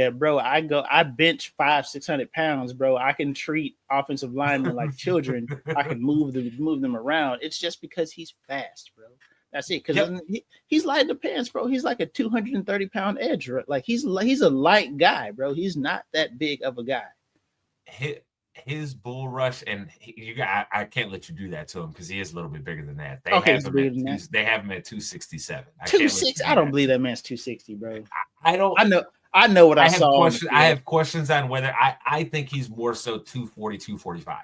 bro. I bench 500-600 pounds, bro. I can treat offensive linemen like children. I can move them around. It's just because he's fast, bro. That's it. Because he's light in the pants, bro. He's like a 230-pound edge. Like he's a light guy, bro. He's not that big of a guy. His bull rush, and I can't let you do that to him because he is a little bit bigger than that. They have him at 267. 260. I don't believe that man's 260, bro. I don't. I know what I saw. I have questions on whether I think he's more so 240, 245.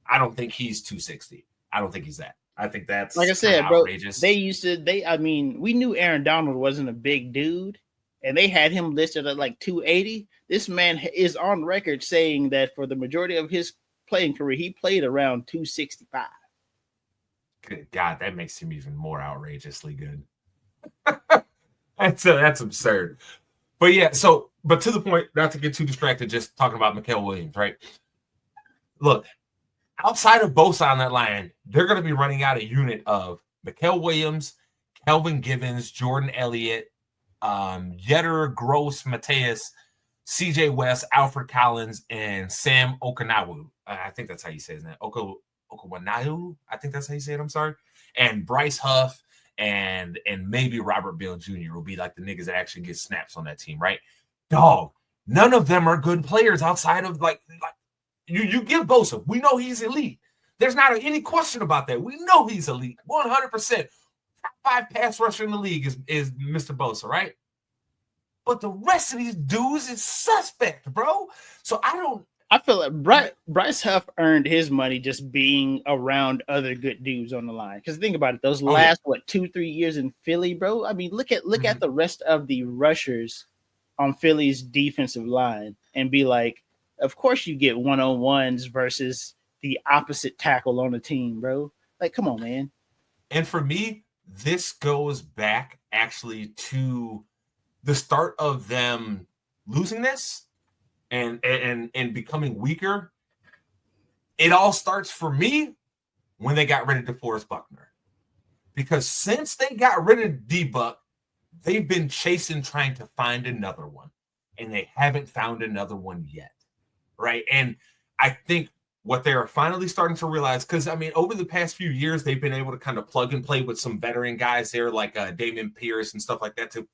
I don't think he's 260. I don't think he's that. I think that's, like I said, bro. Outrageous. We knew Aaron Donald wasn't a big dude, and they had him listed at like 280. This man is on record saying that for the majority of his playing career, he played around 265. Good God, that makes him even more outrageously good. That's absurd. But yeah, but to the point, not to get too distracted, just talking about Mikael Williams, right? Look, outside of Bosa on that line, they're going to be running out a unit of Mikael Williams, Kelvin Givens, Jordan Elliott, Yetter, Gross, Mateus, CJ West, Alfred Collins, and Sam Okanawu. I think that's how you say his name. Okawanayu. I think that's how you say it. I'm sorry. And Bryce Huff and maybe Robert Bill Jr. will be like the niggas that actually get snaps on that team, right? Dog, none of them are good players outside of like you give Bosa. We know he's elite. There's not any question about that. We know he's elite. 100%. Top 5 pass rusher in the league is Mr. Bosa, right? But the rest of these dudes is suspect, bro. So I feel like Bryce Huff earned his money just being around other good dudes on the line. Because think about it, those last 2-3 years in Philly, bro. I mean, look at the rest of the rushers on Philly's defensive line and be like, of course you get one-on-ones versus the opposite tackle on the team, bro. Like, come on, man. And for me, this goes back actually to the start of them losing this and becoming weaker. It all starts for me when they got rid of DeForest Buckner. Because since they got rid of D-Buck, they've been trying to find another one. And they haven't found another one yet. Right? And I think what they're finally starting to realize, because, I mean, over the past few years, they've been able to kind of plug and play with some veteran guys there, like Damian Pierce and stuff like that, to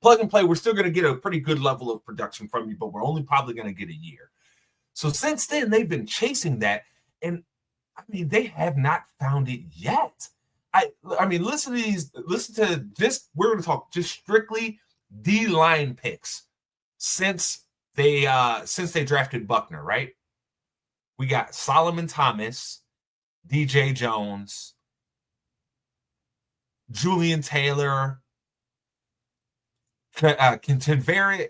plug and play. We're still going to get a pretty good level of production from you, but we're only probably going to get a year. So since then, they've been chasing that. And, I mean, they have not found it yet. I mean, listen to this. We're going to talk just strictly D-line picks since they drafted Buckner, right? We got Solomon Thomas, DJ Jones, Julian Taylor, Kentavarius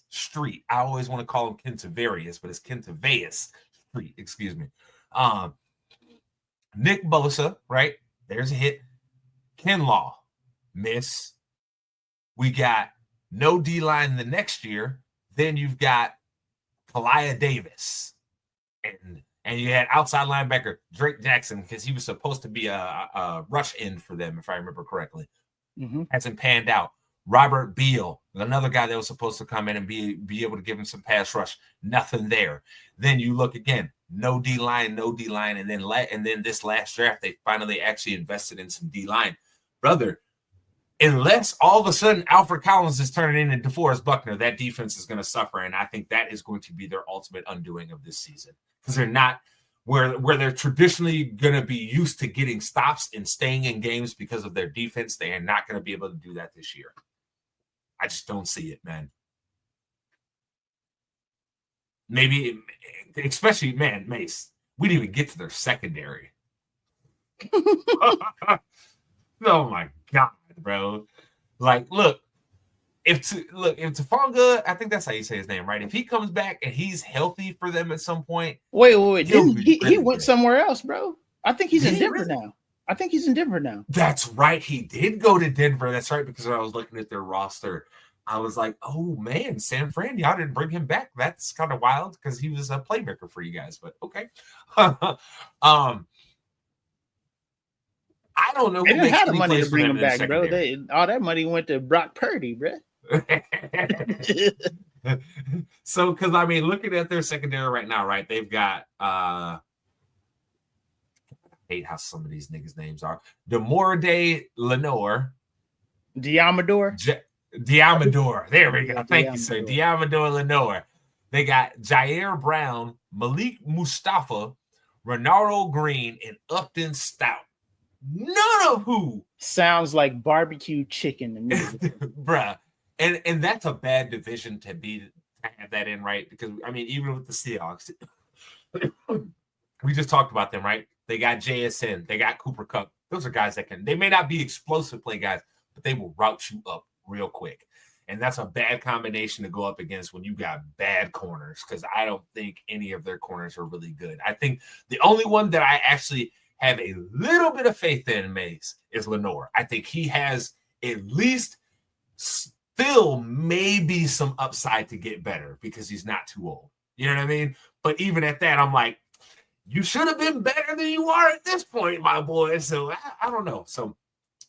Street. I always want to call him Kentavarius, but it's Kentavarius Street. Excuse me. Nick Bosa, right? There's a hit. Kinlaw, miss. We got no D-line the next year. Then you've got Kalia Davis. And you had outside linebacker Drake Jackson because he was supposed to be a rush end for them, if I remember correctly. Mm-hmm. Hasn't panned out. Robert Beal, another guy that was supposed to come in and be able to give him some pass rush. Nothing there. Then you look again, no D-line, and then this last draft, they finally actually invested in some D-line. Brother, unless all of a sudden Alfred Collins is turning into DeForest Buckner, that defense is going to suffer, and I think that is going to be their ultimate undoing of this season because they're not where they're traditionally going to be used to getting stops and staying in games because of their defense. They are not going to be able to do that this year. I just don't see it, man. Maybe, especially, man, Mace, we didn't even get to their secondary. Oh, my God, bro. Like, look, if Tafanga, I think that's how you say his name, right? If he comes back and he's healthy for them at some point. Wait. He went somewhere else, bro. I think he's in Denver now. I think he's in Denver now. That's right. He did go to Denver. That's right. Because when I was looking at their roster, I was like, oh, man, San Fran, y'all didn't bring him back. That's kind of wild because he was a playmaker for you guys. But okay. I don't know. They didn't have the money to bring him back, bro. All that money went to Brock Purdy, bro. So, because I mean, looking at their secondary right now, right? They've got I hate how some of these niggas' names are. Demorday Lenore. Diamador. There we go. Thank you, sir. Diamador Lenore. They got Jair Brown, Malik Mustafa, Renaro Green, and Upton Stout. None of who sounds like barbecue chicken to me. Bruh. And that's a bad division to have that in, right? Because I mean, even with the Seahawks, we just talked about them, right? They got JSN, they got Cooper Kupp. Those are guys that they may not be explosive play guys, but they will route you up real quick. And that's a bad combination to go up against when you got bad corners, because I don't think any of their corners are really good. I think the only one that I actually have a little bit of faith in, Mace, is Lenore. I think he has at least still maybe some upside to get better because he's not too old. You know what I mean? But even at that, I'm like, you should have been better than you are at this point, my boy. So I don't know. So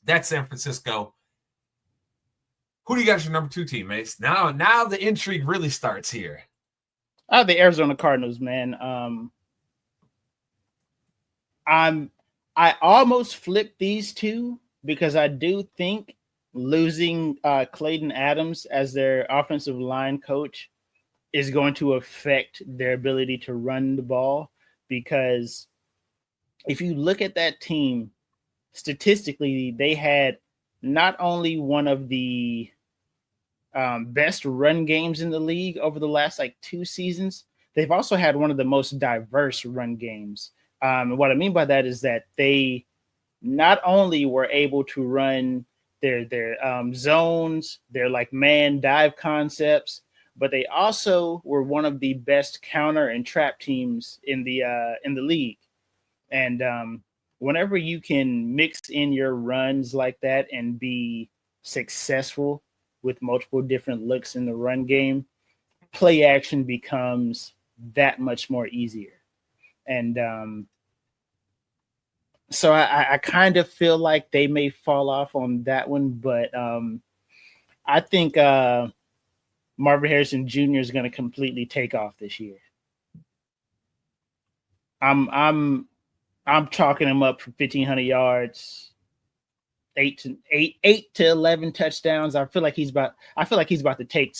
that's San Francisco. Who do you got as your number 2 team, Mace? Now the intrigue really starts here. The Arizona Cardinals, man. I almost flipped these two because I do think losing Clayton Adams as their offensive line coach is going to affect their ability to run the ball. Because if you look at that team, statistically, they had not only one of the best run games in the league over the last 2 seasons, they've also had one of the most diverse run games. And what I mean by that is that they not only were able to run their zones, their man dive concepts, but they also were one of the best counter and trap teams in the league. And whenever you can mix in your runs like that and be successful with multiple different looks in the run game, play action becomes that much more easier. And so I kind of feel like they may fall off on that one, but I think Marvin Harrison Jr. is going to completely take off this year. I'm chalking him up for 1,500 yards, 8 to 11 touchdowns. I feel like he's about to take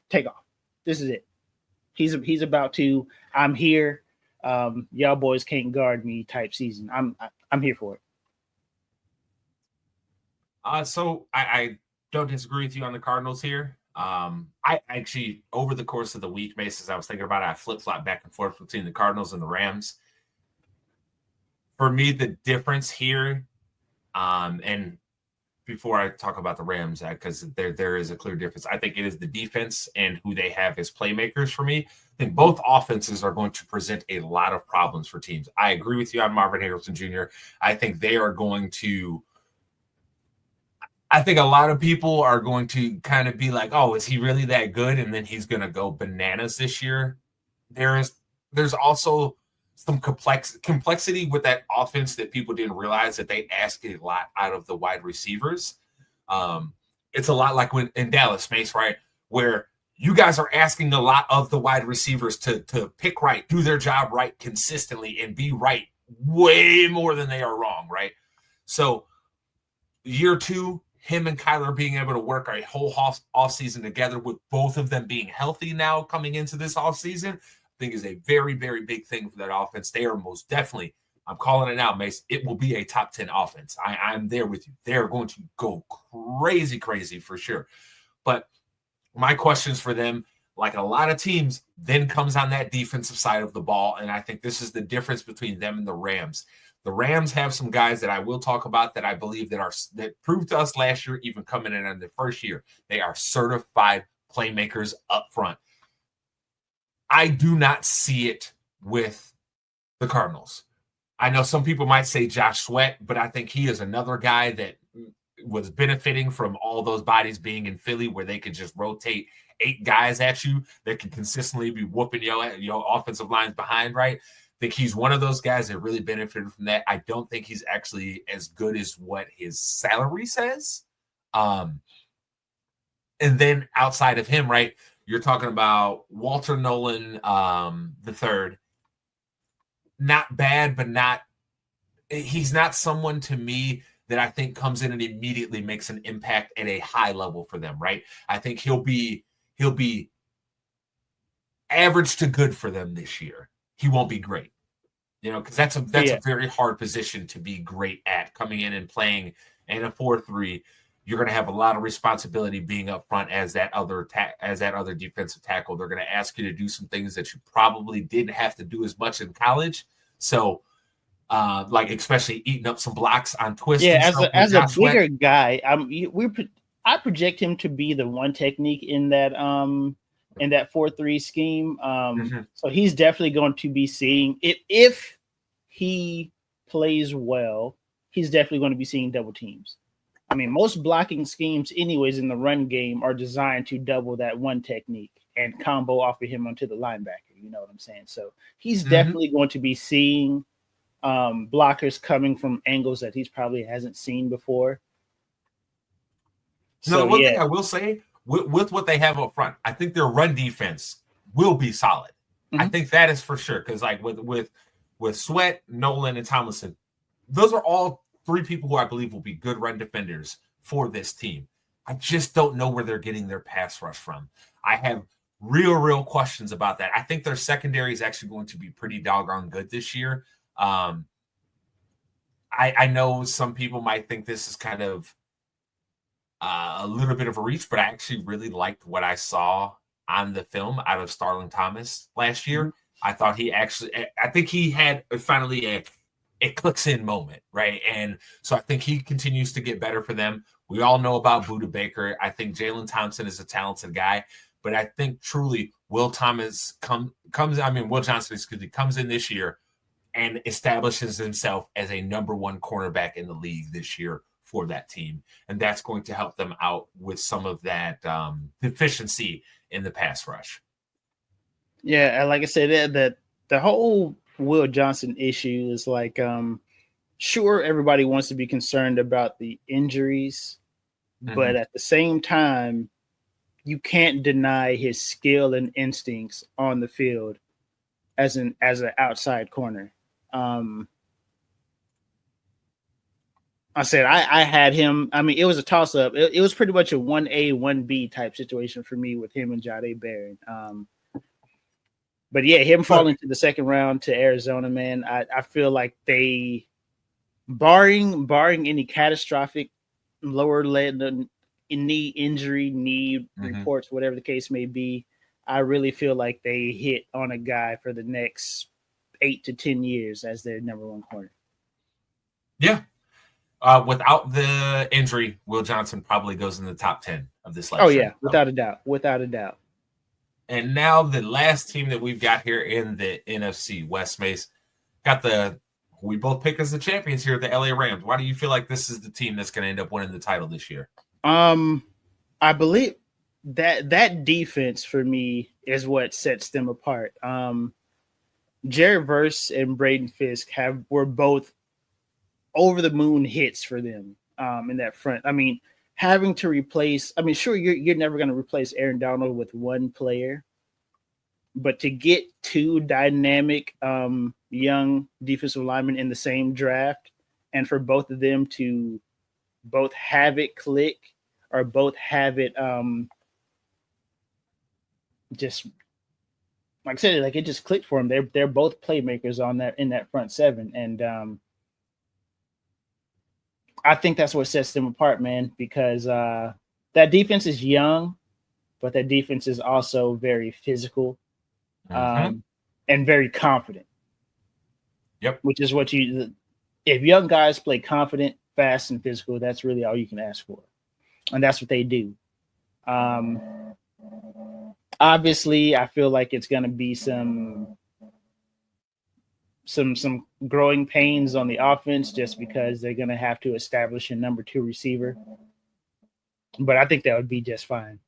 take off. This is it. He's about to. I'm here. Y'all boys can't guard me type season. I'm here for it. So I don't disagree with you on the Cardinals here. I actually, over the course of the week, Mace, as I was thinking about it, I flip-flop back and forth between the Cardinals and the Rams. for me, the difference here, and before I talk about the Rams, because there is a clear difference, I think it is the defense and who they have as playmakers for me. I think both offenses are going to present a lot of problems for teams. I agree with you on Marvin Harrison Jr. I think they are going to – I think a lot of people are going to kind of be like, oh, is he really that good? And then he's going to go bananas this year. There's also some complexity with that offense that people didn't realize, that they ask a lot out of the wide receivers. It's a lot like when in Dallas, Mace, right, where you guys are asking a lot of the wide receivers to pick right, do their job right consistently, and be right way more than they are wrong, right? So year 2, him and Kyler being able to work a whole offseason together, with both of them being healthy now coming into this offseason, I think is a very, very big thing for that offense. They are most definitely, I'm calling it now, Mace, it will be a top 10 offense. I'm there with you. They're going to go crazy for sure. But my questions for them, like a lot of teams, then comes on that defensive side of the ball. And I think this is the difference between them and the Rams. The Rams have some guys that I will talk about that I believe that proved to us last year, even coming in on the first year, they are certified playmakers up front. I do not see it with the Cardinals. I know some people might say Josh Sweat, but I think he is another guy that was benefiting from all those bodies being in Philly, where they could just rotate 8 guys at you that can consistently be whooping your offensive lines behind, right? I think he's one of those guys that really benefited from that. I don't think he's actually as good as what his salary says. And then outside of him, right, you're talking about Walter Nolan the third. Not bad, but he's not someone to me that I think comes in and immediately makes an impact at a high level for them, right? I think he'll be average to good for them this year. He won't be great, because that's a very hard position to be great at, coming in and playing in a 4-3. You're going to have a lot of responsibility being up front as that other defensive tackle. They're going to ask you to do some things that you probably didn't have to do as much in college. So, like especially eating up some blocks on twists. Yeah, as a bigger guy, I project him to be the one technique in that 4-3 scheme. So he's definitely going to be seeing if he plays well, he's definitely going to be seeing double teams. I mean, most blocking schemes, anyways, in the run game are designed to double that one technique and combo off of him onto the linebacker. You know what I'm saying? So he's definitely going to be seeing blockers coming from angles that he's probably hasn't seen before. So one thing I will say with what they have up front, I think their run defense will be solid. I think that is for sure, because like with Sweat, Nolan, and Tomlinson, those are all 3 people who I believe will be good run defenders for this team. I just don't know where they're getting their pass rush from. I have real questions about that. I think their secondary is actually going to be pretty doggone good this year. I know some people might think this is kind of a little bit of a reach, but I actually really liked what I saw on the film out of Starling Thomas last year. I thought I think he had finally a clicks in moment, right? And so I think he continues to get better for them. We all know about Budda Baker. I think Jalen Thompson is a talented guy, but I think truly Will Johnson comes in this year and establishes himself as a number 1 cornerback in the league this year for that team. And that's going to help them out with some of that deficiency in the pass rush. Yeah, like I said, that the whole Will Johnson issue is like, sure, everybody wants to be concerned about the injuries, but at the same time, you can't deny his skill and instincts on the field as an outside corner. I said I had him. I mean, it was a toss up. It was pretty much a 1A, 1B type situation for me with him and Jahdae Barron. But yeah, him falling to the second round to Arizona, man, I feel like they, barring any catastrophic lower leg knee injury, reports, whatever the case may be, I really feel like they hit on a guy for the next 8 to 10 years as their number 1 corner. Yeah. Without the injury, Will Johnson probably goes in the top 10 of this last. Oh yeah, without a doubt. Without a doubt. And now the last team that we've got here in the NFC West, Mace, got we both pick as the champions here, the LA Rams. Why do you feel like this is the team that's going to end up winning the title this year? I believe that defense for me is what sets them apart. Jared Verse and Braden Fisk were both over the moon hits for them in that front. I mean, having to replace, I mean, sure, you're never going to replace Aaron Donald with one player, but to get two dynamic young defensive linemen in the same draft, and for both of them to both have it click or both have it just like I said, like it just clicked for them. They're both playmakers in that front seven, and I think that's what sets them apart, man, because that defense is young, but that defense is also very physical and very confident. Yep. Which is what if young guys play confident, fast, and physical, that's really all you can ask for. And that's what they do. Obviously, I feel like it's going to be some growing pains on the offense just because they're going to have to establish a number 2 receiver. But I think that would be just fine.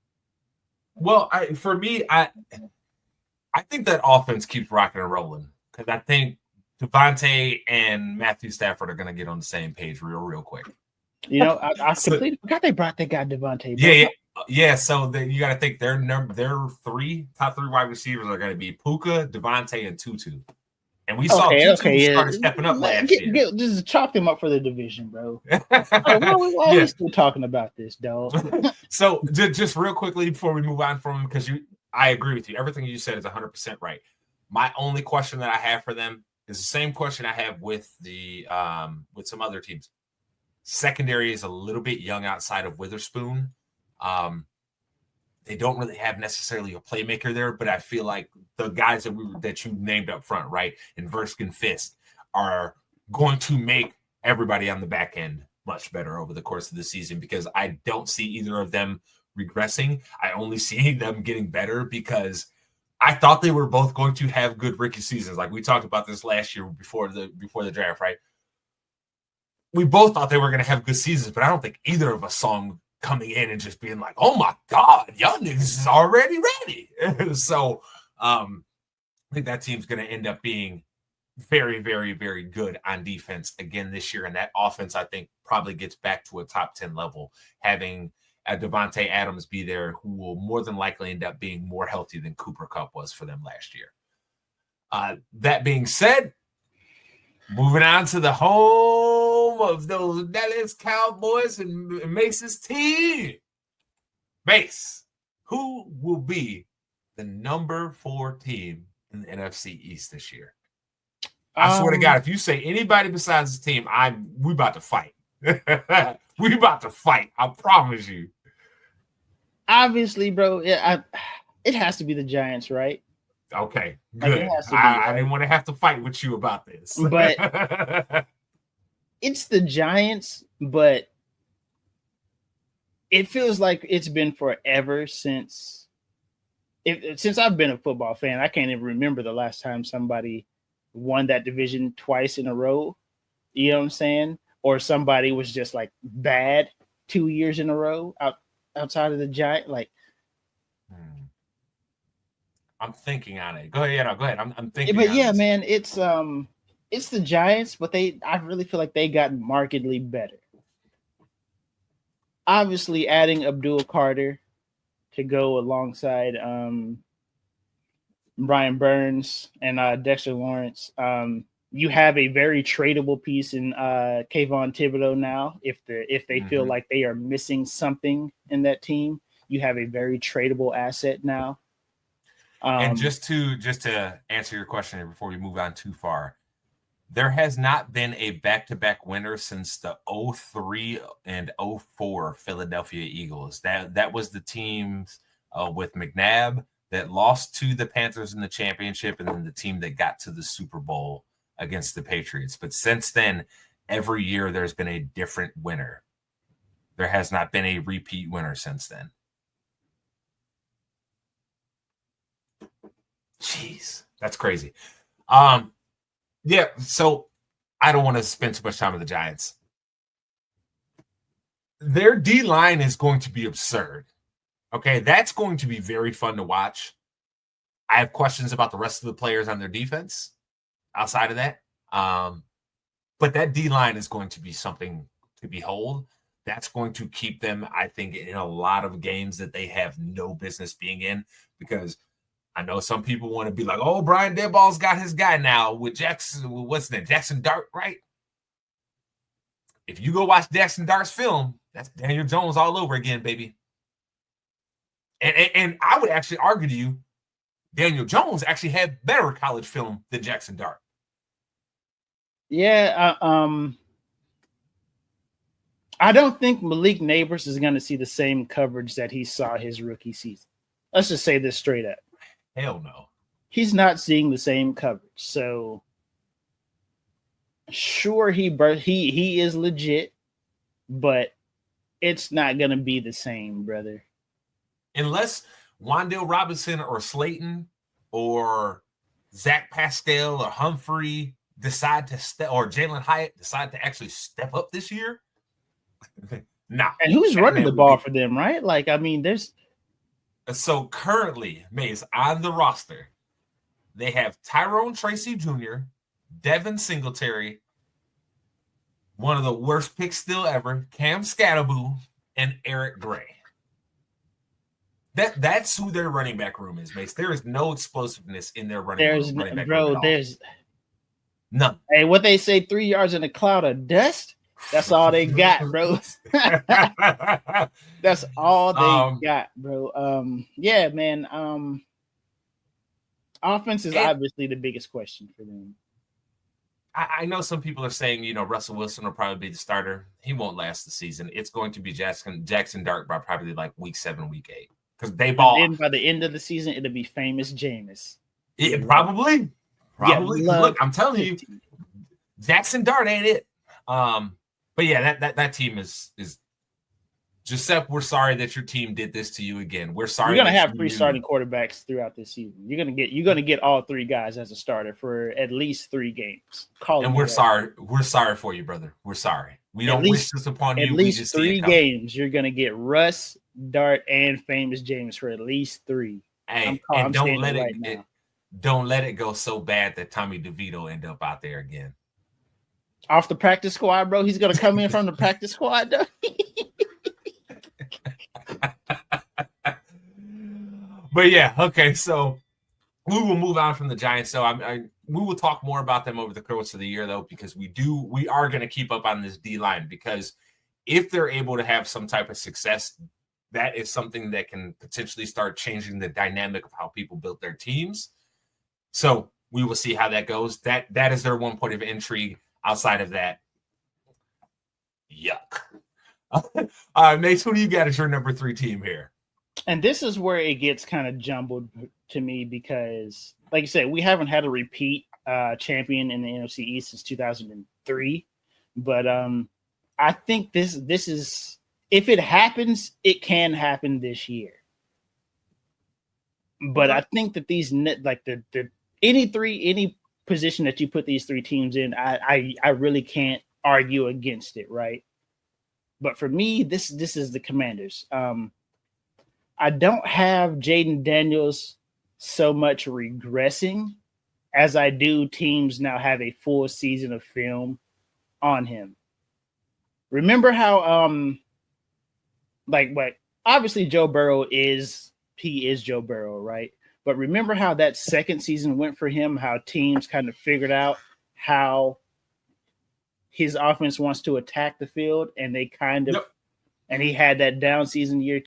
Well, for me, I think that offense keeps rocking and rolling because I think Devontae and Matthew Stafford are going to get on the same page real quick. You know, I completely forgot they brought that guy Devontae. Yeah. So you got to think their top 3 wide receivers are going to be Puka, Devontae, and Tutu. And we saw Tutu started stepping up last year. Just chalk them up for the division, bro. Why are we still talking about this, dog? So just real quickly before we move on from them, because I agree with you. Everything you said is 100% right. My only question that I have for them is the same question I have with with some other teams. Secondary is a little bit young outside of Witherspoon. They don't really have necessarily a playmaker there, but I feel like the guys that you named up front, right, and Versk and Fisk are going to make everybody on the back end much better over the course of the season because I don't see either of them regressing. I only see them getting better because I thought they were both going to have good rookie seasons. Like we talked about this last year before the draft, right? We both thought they were going to have good seasons, but I don't think either of us saw them coming in and just being like, oh my God, y'all niggas is already ready. So I think that team's going to end up being very, very, very good on defense again this year. And that offense, I think, probably gets back to a top 10 level, having Devontae Adams be there, who will more than likely end up being more healthy than Cooper Kupp was for them last year. That being said, moving on to the home of those Dallas Cowboys and Mace's team. Mace, who will be the number 4 team in the NFC East this year? I swear to God, if you say anybody besides the team, we about to fight. We about to fight. I promise you. Obviously, bro, it has to be the Giants, right? Okay, good. I didn't want to have to fight with you about this. But it's the Giants, but it feels like it's been forever since I've been a football fan. I can't even remember the last time somebody won that division twice in a row. You know what I'm saying? Or somebody was just like bad 2 years in a row outside of the Giants. Like, I'm thinking on it. Go ahead. Yeah, no, go ahead. I'm thinking. But yeah, man, it's the Giants, but I really feel like they got markedly better. Obviously, adding Abdul Carter to go alongside Brian Burns and Dexter Lawrence. You have a very tradable piece in Kayvon Thibodeau now. If they feel like they are missing something in that team, you have a very tradable asset now. And just to answer your question before we move on too far, there has not been a back-to-back winner since the 2003 and 2004 Philadelphia Eagles. That was the teams with McNabb that lost to the Panthers in the championship, and then the team that got to the Super Bowl against the Patriots. But since then, every year there's been a different winner. There has not been a repeat winner since then. Jeez, that's crazy. Yeah, so I don't want to spend too much time with the Giants. Their D-line is going to be absurd. Okay, that's going to be very fun to watch. I have questions about the rest of the players on their defense outside of that. But that D-line is going to be something to behold. That's going to keep them, I think, in a lot of games that they have no business being in, because I know some people want to be like, oh, Brian Daboll's got his guy now with Jackson, what's that, Jackson Dart, right? If you go watch Jackson Dart's film, that's Daniel Jones all over again, baby. And I would actually argue to you, Daniel Jones actually had better college film than Jackson Dart. Yeah, I don't think Malik Neighbors is going to see the same coverage that he saw his rookie season. Let's just say this straight up. Hell no. He's not seeing the same coverage. So, sure, he is legit, but it's not going to be the same, brother. Unless Wan'Dale Robinson or Slayton or Zach Pascal or Humphrey decide to step, or Jalen Hyatt decide to actually step up this year. Nah. And who's running the ball for them, right? Like, I mean, there's. So currently, Mace, on the roster, they have Tyrone Tracy Jr., Devin Singletary, one of the worst picks still ever, Cam Scatterboo, and Eric Gray. That's who their running back room is, Mace. There is no explosiveness in their running back room. There's none. Hey, what they say, 3 yards in a cloud of dust? That's all they got, bro. That's all they got, bro. Yeah, man. Offense is obviously the biggest question for them. I know some people are saying, Russell Wilson will probably be the starter. He won't last the season. It's going to be Jackson Dart by probably like week 7, week 8. Because they ball. And by the end of the season, it'll be famous Jameis. Probably. Yeah, look, I'm telling you, Jackson Dart ain't it. But yeah, that team is Giuseppe, we're sorry that your team did this to you again. We're sorry. You're gonna have 3 starting quarterbacks throughout this season. You're gonna get all 3 guys as a starter for at least 3 games. And we're sorry. We're sorry for you, brother. We're sorry. We don't wish this upon you. At least 3 games. You're gonna get Russ, Dart, and famous James for at least 3. Hey, and don't let it go so bad that Tommy DeVito end up out there again. Off the practice squad, bro. He's gonna come in from the practice squad, though. But yeah, okay. So we will move on from the Giants. So we will talk more about them over the course of the year, though, because we are going to keep up on this D-line, because if they're able to have some type of success, that is something that can potentially start changing the dynamic of how people build their teams. So we will see how that goes. That is their one point of intrigue. Outside of that, yuck. All right, Mace, who do you got as your number 3 team here? And this is where it gets kind of jumbled to me because, like you said, we haven't had a repeat champion in the NFC East since 2003. But I think this is, if it happens, it can happen this year. But I think that these, like any position that you put these 3 teams in, I really can't argue against it, right? But for me, this is the Commanders. I don't have Jaden Daniels so much regressing as I do teams now have a full season of film on him. Remember how obviously Joe Burrow is Joe Burrow, right? But remember how that second season went for him, how teams kind of figured out how his offense wants to attack the field, and they kind of and he had that down season year